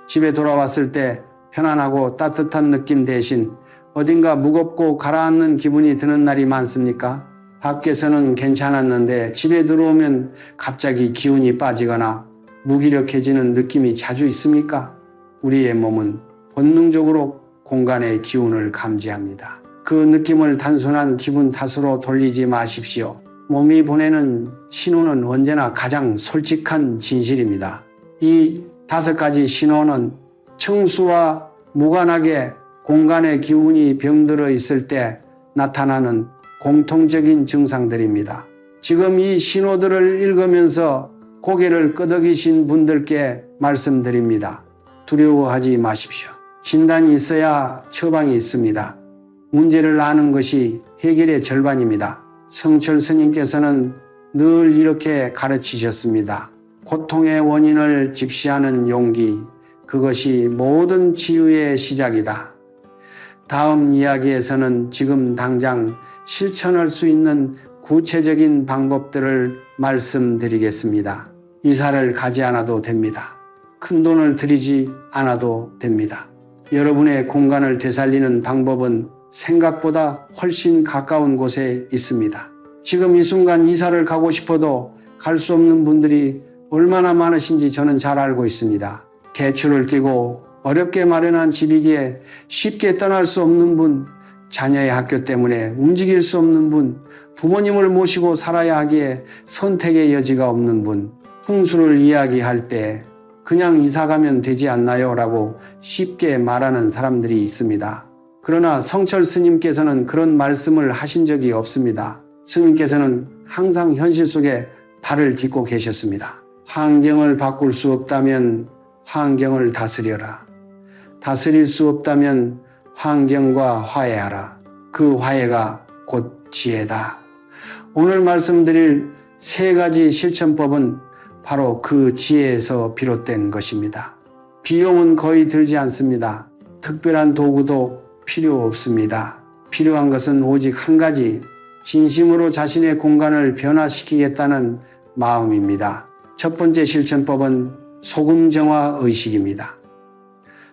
집에 돌아왔을 때 편안하고 따뜻한 느낌 대신 어딘가 무겁고 가라앉는 기분이 드는 날이 많습니까? 밖에서는 괜찮았는데 집에 들어오면 갑자기 기운이 빠지거나 무기력해지는 느낌이 자주 있습니까? 우리의 몸은 본능적으로 공간의 기운을 감지합니다. 그 느낌을 단순한 기분 탓으로 돌리지 마십시오. 몸이 보내는 신호는 언제나 가장 솔직한 진실입니다. 이 5가지 신호는 청수와 무관하게 공간의 기운이 병들어 있을 때 나타나는 공통적인 증상들입니다. 지금 이 신호들을 읽으면서 고개를 끄덕이신 분들께 말씀드립니다. 두려워하지 마십시오. 진단이 있어야 처방이 있습니다. 문제를 아는 것이 해결의 절반입니다. 성철 스님께서는 늘 이렇게 가르치셨습니다. 고통의 원인을 직시하는 용기, 그것이 모든 치유의 시작이다. 다음 이야기에서는 지금 당장 실천할 수 있는 구체적인 방법들을 말씀드리겠습니다. 이사를 가지 않아도 됩니다. 큰 돈을 들이지 않아도 됩니다. 여러분의 공간을 되살리는 방법은 생각보다 훨씬 가까운 곳에 있습니다. 지금 이 순간 이사를 가고 싶어도 갈 수 없는 분들이 얼마나 많으신지 저는 잘 알고 있습니다. 대출을 끼고 어렵게 마련한 집이기에 쉽게 떠날 수 없는 분, 자녀의 학교 때문에 움직일 수 없는 분, 부모님을 모시고 살아야 하기에 선택의 여지가 없는 분, 풍수를 이야기할 때 그냥 이사 가면 되지 않나요? 라고 쉽게 말하는 사람들이 있습니다. 그러나 성철 스님께서는 그런 말씀을 하신 적이 없습니다. 스님께서는 항상 현실 속에 발을 딛고 계셨습니다. 환경을 바꿀 수 없다면 환경을 다스려라. 다스릴 수 없다면 환경과 화해하라. 그 화해가 곧 지혜다. 오늘 말씀드릴 3가지 실천법은 바로 그 지혜에서 비롯된 것입니다. 비용은 거의 들지 않습니다. 특별한 도구도 필요 없습니다. 필요한 것은 오직 한 가지, 진심으로 자신의 공간을 변화시키겠다는 마음입니다. 첫 번째 실천법은 소금 정화 의식입니다.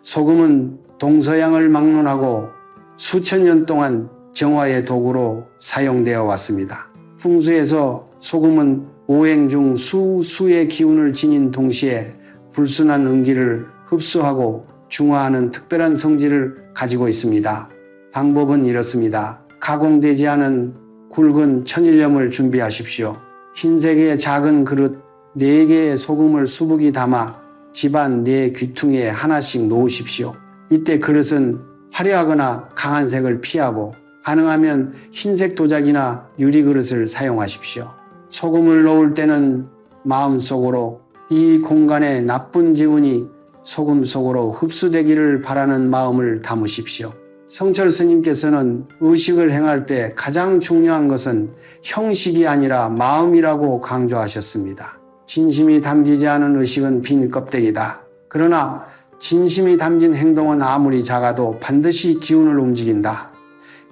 소금은 동서양을 막론하고 수천 년 동안 정화의 도구로 사용되어 왔습니다. 풍수에서 소금은 오행 중 수의 기운을 지닌 동시에 불순한 음기를 흡수하고 중화하는 특별한 성질을 가지고 있습니다. 방법은 이렇습니다. 가공되지 않은 굵은 천일염을 준비하십시오. 흰색의 작은 그릇 4개의 소금을 수북이 담아 집안 4귀퉁이에 하나씩 놓으십시오. 이때 그릇은 화려하거나 강한 색을 피하고 가능하면 흰색 도자기나 유리그릇을 사용하십시오. 소금을 놓을 때는 마음속으로 이 공간에 나쁜 기운이 소금 속으로 흡수되기를 바라는 마음을 담으십시오. 성철 스님께서는 의식을 행할 때 가장 중요한 것은 형식이 아니라 마음이라고 강조하셨습니다. 진심이 담기지 않은 의식은 빈 껍데기다. 그러나 진심이 담긴 행동은 아무리 작아도 반드시 기운을 움직인다.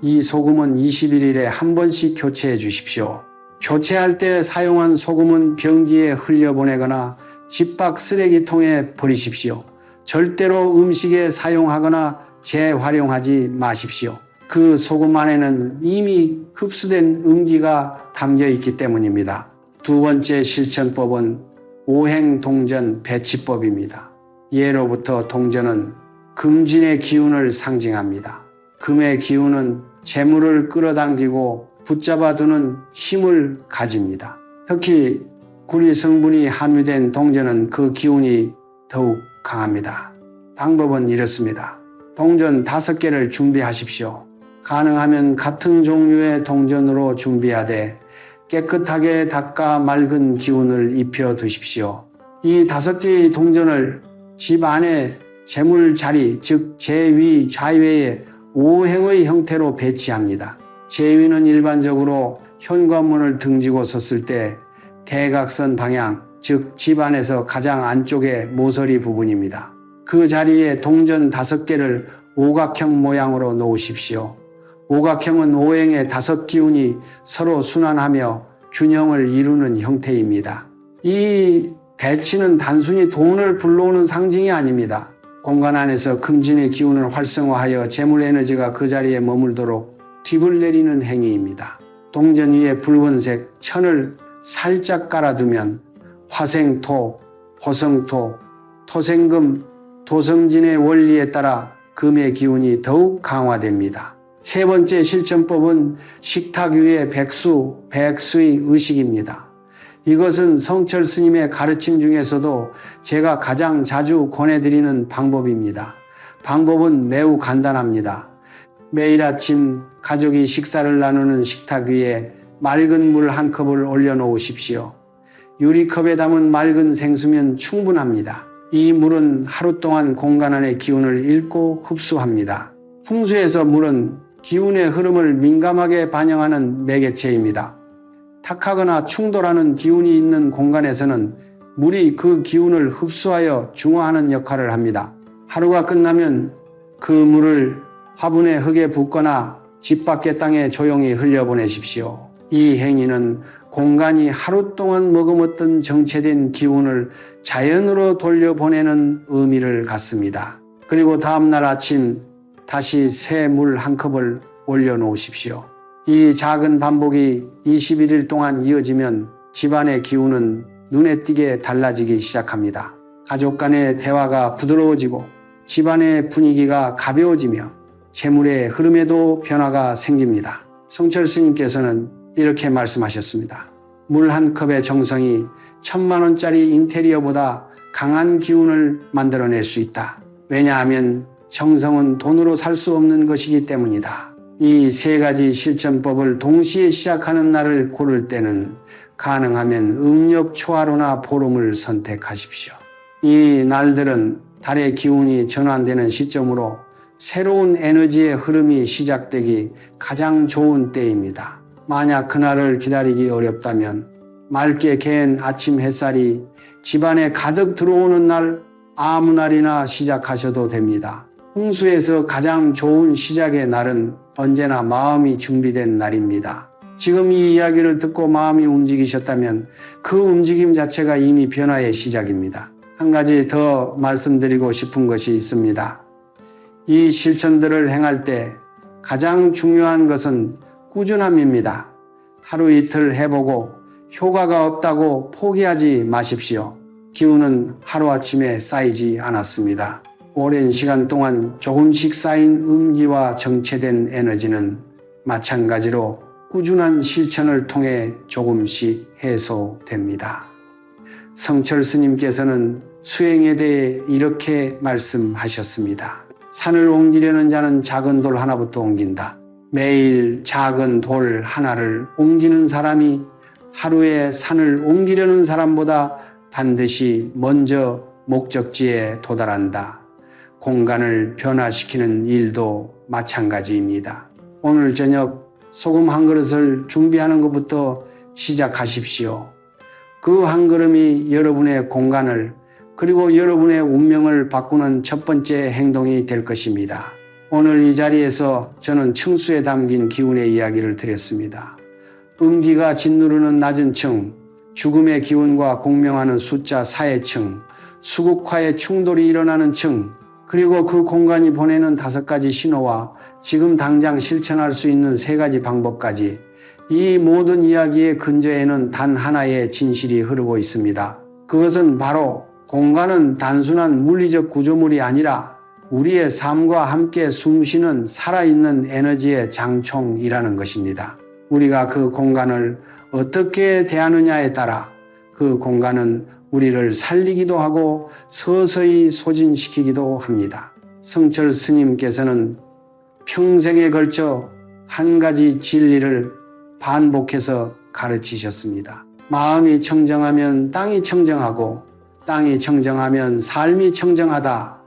이 소금은 21일에 한 번씩 교체해 주십시오. 교체할 때 사용한 소금은 변기에 흘려보내거나 집 밖 쓰레기통에 버리십시오. 절대로 음식에 사용하거나 재활용하지 마십시오. 그 소금 안에는 이미 흡수된 음기가 담겨 있기 때문입니다. 두 번째 실천법은 오행동전 배치법입니다. 예로부터 동전은 금진의 기운을 상징합니다. 금의 기운은 재물을 끌어당기고 붙잡아두는 힘을 가집니다. 특히 구리 성분이 함유된 동전은 그 기운이 더욱 강합니다. 방법은 이렇습니다. 동전 5개를 준비하십시오. 가능하면 같은 종류의 동전으로 준비하되 깨끗하게 닦아 맑은 기운을 입혀 두십시오. 이 5개의 동전을 집 안에 재물 자리, 즉 제위, 좌회의 오행의 형태로 배치합니다. 제위는 일반적으로 현관문을 등지고 섰을 때 대각선 방향, 즉 집 안에서 가장 안쪽의 모서리 부분입니다. 그 자리에 동전 5개를 오각형 모양으로 놓으십시오. 오각형은 오행의 5기운이 서로 순환하며 균형을 이루는 형태입니다. 이 배치는 단순히 돈을 불러오는 상징이 아닙니다. 공간 안에서 금진의 기운을 활성화하여 재물 에너지가 그 자리에 머물도록 팁을 내리는 행위입니다. 동전 위에 붉은색 천을 살짝 깔아두면 화생토, 화성토, 토생금, 도성진의 원리에 따라 금의 기운이 더욱 강화됩니다. 세 번째 실천법은 식탁 위에 백수의 의식입니다. 이것은 성철 스님의 가르침 중에서도 제가 가장 자주 권해드리는 방법입니다. 방법은 매우 간단합니다. 매일 아침 가족이 식사를 나누는 식탁 위에 맑은 물 1컵을 올려놓으십시오. 유리컵에 담은 맑은 생수면 충분합니다. 이 물은 하루 동안 공간 안의 기운을 읽고 흡수합니다. 풍수에서 물은 기운의 흐름을 민감하게 반영하는 매개체입니다. 탁하거나 충돌하는 기운이 있는 공간에서는 물이 그 기운을 흡수하여 중화하는 역할을 합니다. 하루가 끝나면 그 물을 화분의 흙에 붓거나 집 밖의 땅에 조용히 흘려보내십시오. 이 행위는 공간이 하루 동안 머금었던 정체된 기운을 자연으로 돌려보내는 의미를 갖습니다. 그리고 다음날 아침 다시 새 물 1컵을 올려놓으십시오. 이 작은 반복이 21일 동안 이어지면 집안의 기운은 눈에 띄게 달라지기 시작합니다. 가족 간의 대화가 부드러워지고 집안의 분위기가 가벼워지며 재물의 흐름에도 변화가 생깁니다. 성철 스님께서는 이렇게 말씀하셨습니다. 물 1컵의 정성이 1000만원짜리 인테리어보다 강한 기운을 만들어낼 수 있다. 왜냐하면 정성은 돈으로 살 수 없는 것이기 때문이다. 이 3가지 실천법을 동시에 시작하는 날을 고를 때는 가능하면 음력 초하루나 보름을 선택하십시오. 이 날들은 달의 기운이 전환되는 시점으로 새로운 에너지의 흐름이 시작되기 가장 좋은 때입니다. 만약 그날을 기다리기 어렵다면 맑게 개인 아침 햇살이 집안에 가득 들어오는 날 아무 날이나 시작하셔도 됩니다. 풍수에서 가장 좋은 시작의 날은 언제나 마음이 준비된 날입니다. 지금 이 이야기를 듣고 마음이 움직이셨다면 그 움직임 자체가 이미 변화의 시작입니다. 한 가지 더 말씀드리고 싶은 것이 있습니다. 이 실천들을 행할 때 가장 중요한 것은 꾸준함입니다. 하루 이틀 해보고 효과가 없다고 포기하지 마십시오. 기운은 하루아침에 쌓이지 않았습니다. 오랜 시간 동안 조금씩 쌓인 음기와 정체된 에너지는 마찬가지로 꾸준한 실천을 통해 조금씩 해소됩니다. 성철 스님께서는 수행에 대해 이렇게 말씀하셨습니다. 산을 옮기려는 자는 작은 돌 하나부터 옮긴다. 매일 작은 돌 하나를 옮기는 사람이 하루에 산을 옮기려는 사람보다 반드시 먼저 목적지에 도달한다. 공간을 변화시키는 일도 마찬가지입니다. 오늘 저녁 소금 한 그릇을 준비하는 것부터 시작하십시오. 그 한 걸음이 여러분의 공간을 그리고 여러분의 운명을 바꾸는 첫 번째 행동이 될 것입니다. 오늘 이 자리에서 저는 층수에 담긴 기운의 이야기를 드렸습니다. 음기가 짓누르는 낮은 층, 죽음의 기운과 공명하는 숫자 4의 층, 수국화의 충돌이 일어나는 층, 그리고 그 공간이 보내는 5가지 신호와 지금 당장 실천할 수 있는 3가지 방법까지 이 모든 이야기의 근저에는 단 하나의 진실이 흐르고 있습니다. 그것은 바로 공간은 단순한 물리적 구조물이 아니라 우리의 삶과 함께 숨쉬는 살아있는 에너지의 장총이라는 것입니다. 우리가 그 공간을 어떻게 대하느냐에 따라 그 공간은 우리를 살리기도 하고 서서히 소진시키기도 합니다. 성철 스님께서는 평생에 걸쳐 한 가지 진리를 반복해서 가르치셨습니다. 마음이 청정하면 땅이 청정하고 땅이 청정하면 삶이 청정하다.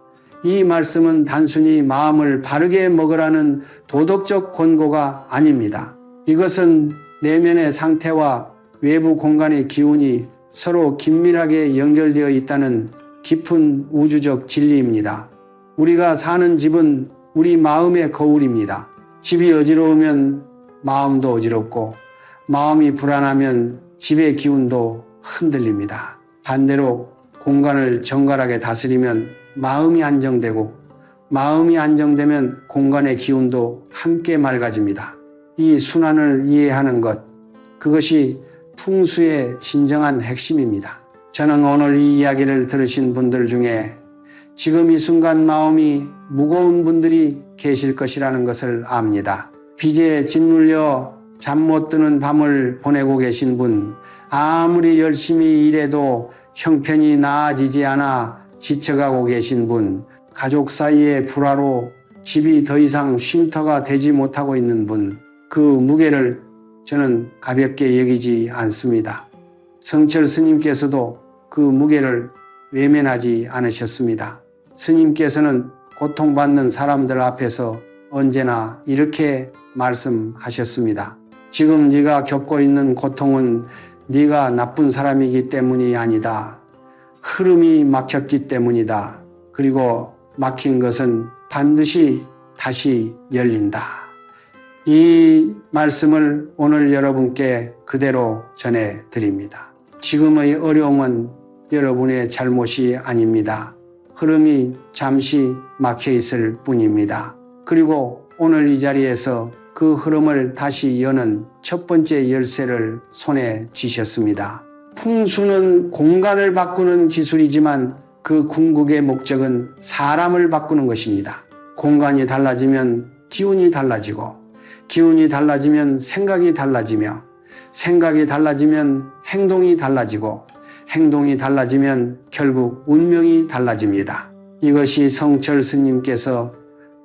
이 말씀은 단순히 마음을 바르게 먹으라는 도덕적 권고가 아닙니다. 이것은 내면의 상태와 외부 공간의 기운이 서로 긴밀하게 연결되어 있다는 깊은 우주적 진리입니다. 우리가 사는 집은 우리 마음의 거울입니다. 집이 어지러우면 마음도 어지럽고 마음이 불안하면 집의 기운도 흔들립니다. 반대로 공간을 정갈하게 다스리면 마음이 안정되고 마음이 안정되면 공간의 기운도 함께 맑아집니다. 이 순환을 이해하는 것, 그것이 풍수의 진정한 핵심입니다. 저는 오늘 이 이야기를 들으신 분들 중에 지금 이 순간 마음이 무거운 분들이 계실 것이라는 것을 압니다. 빚에 짓눌려 잠 못 드는 밤을 보내고 계신 분, 아무리 열심히 일해도 형편이 나아지지 않아 지쳐가고 계신 분, 가족 사이의 불화로 집이 더 이상 쉼터가 되지 못하고 있는 분, 그 무게를 저는 가볍게 여기지 않습니다. 성철 스님께서도 그 무게를 외면하지 않으셨습니다. 스님께서는 고통받는 사람들 앞에서 언제나 이렇게 말씀하셨습니다. 지금 네가 겪고 있는 고통은 네가 나쁜 사람이기 때문이 아니다. 흐름이 막혔기 때문이다. 그리고 막힌 것은 반드시 다시 열린다. 이 말씀을 오늘 여러분께 그대로 전해드립니다. 지금의 어려움은 여러분의 잘못이 아닙니다. 흐름이 잠시 막혀 있을 뿐입니다. 그리고 오늘 이 자리에서 그 흐름을 다시 여는 첫 번째 열쇠를 손에 쥐셨습니다. 풍수는 공간을 바꾸는 기술이지만 그 궁극의 목적은 사람을 바꾸는 것입니다. 공간이 달라지면 기운이 달라지고 기운이 달라지면 생각이 달라지며 생각이 달라지면 행동이 달라지고 행동이 달라지면 결국 운명이 달라집니다. 이것이 성철 스님께서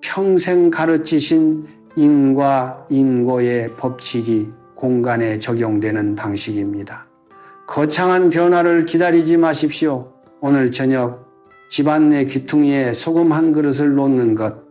평생 가르치신 인과 인고의 법칙이 공간에 적용되는 방식입니다. 거창한 변화를 기다리지 마십시오. 오늘 저녁 집안 내 귀퉁이에 소금 한 그릇을 놓는 것,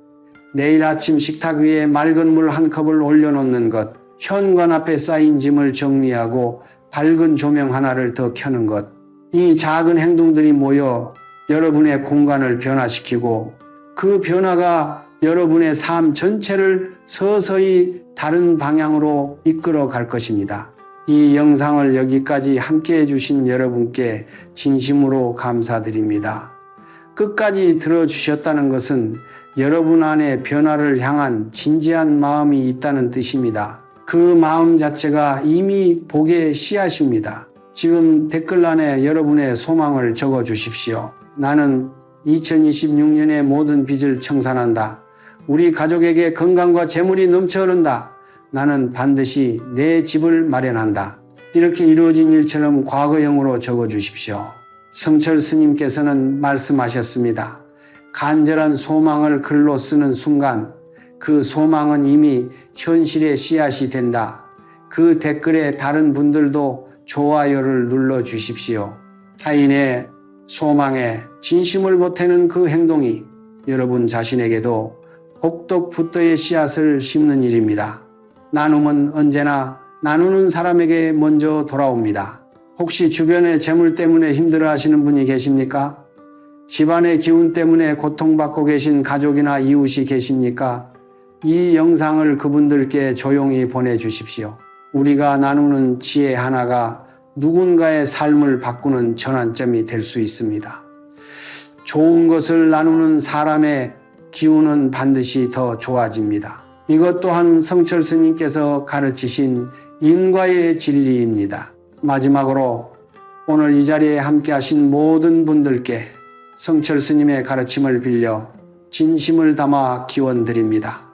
내일 아침 식탁 위에 맑은 물 한 컵을 올려놓는 것, 현관 앞에 쌓인 짐을 정리하고 밝은 조명 하나를 더 켜는 것, 이 작은 행동들이 모여 여러분의 공간을 변화시키고 그 변화가 여러분의 삶 전체를 서서히 다른 방향으로 이끌어 갈 것입니다. 이 영상을 여기까지 함께 해주신 여러분께 진심으로 감사드립니다. 끝까지 들어주셨다는 것은 여러분 안에 변화를 향한 진지한 마음이 있다는 뜻입니다. 그 마음 자체가 이미 복의 씨앗입니다. 지금 댓글란에 여러분의 소망을 적어 주십시오. 나는 2026년의 모든 빚을 청산한다. 우리 가족에게 건강과 재물이 넘쳐 흐른다. 나는 반드시 내 집을 마련한다. 이렇게 이루어진 일처럼 과거형으로 적어 주십시오. 성철 스님께서는 말씀하셨습니다. 간절한 소망을 글로 쓰는 순간 그 소망은 이미 현실의 씨앗이 된다. 그 댓글에 다른 분들도 좋아요를 눌러 주십시오. 타인의 소망에 진심을 보태는 그 행동이 여러분 자신에게도 복덕부터의 씨앗을 심는 일입니다. 나눔은 언제나 나누는 사람에게 먼저 돌아옵니다. 혹시 주변의 재물 때문에 힘들어하시는 분이 계십니까? 집안의 기운 때문에 고통받고 계신 가족이나 이웃이 계십니까? 이 영상을 그분들께 조용히 보내주십시오. 우리가 나누는 지혜 하나가 누군가의 삶을 바꾸는 전환점이 될 수 있습니다. 좋은 것을 나누는 사람의 기운은 반드시 더 좋아집니다. 이것 또한 성철 스님께서 가르치신 인과의 진리입니다. 마지막으로 오늘 이 자리에 함께 하신 모든 분들께 성철 스님의 가르침을 빌려 진심을 담아 기원드립니다.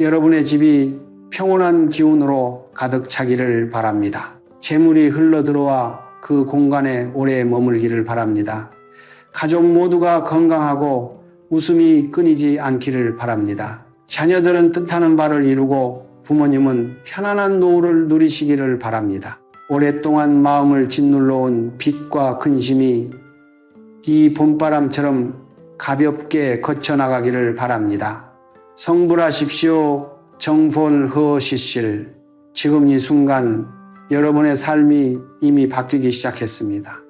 여러분의 집이 평온한 기운으로 가득 차기를 바랍니다. 재물이 흘러들어와 그 공간에 오래 머물기를 바랍니다. 가족 모두가 건강하고 웃음이 끊이지 않기를 바랍니다. 자녀들은 뜻하는 바를 이루고 부모님은 편안한 노후를 누리시기를 바랍니다. 오랫동안 마음을 짓눌러 온 빚과 근심이 이 봄바람처럼 가볍게 거쳐나가기를 바랍니다. 성불하십시오. 정본허시실. 지금 이 순간 여러분의 삶이 이미 바뀌기 시작했습니다.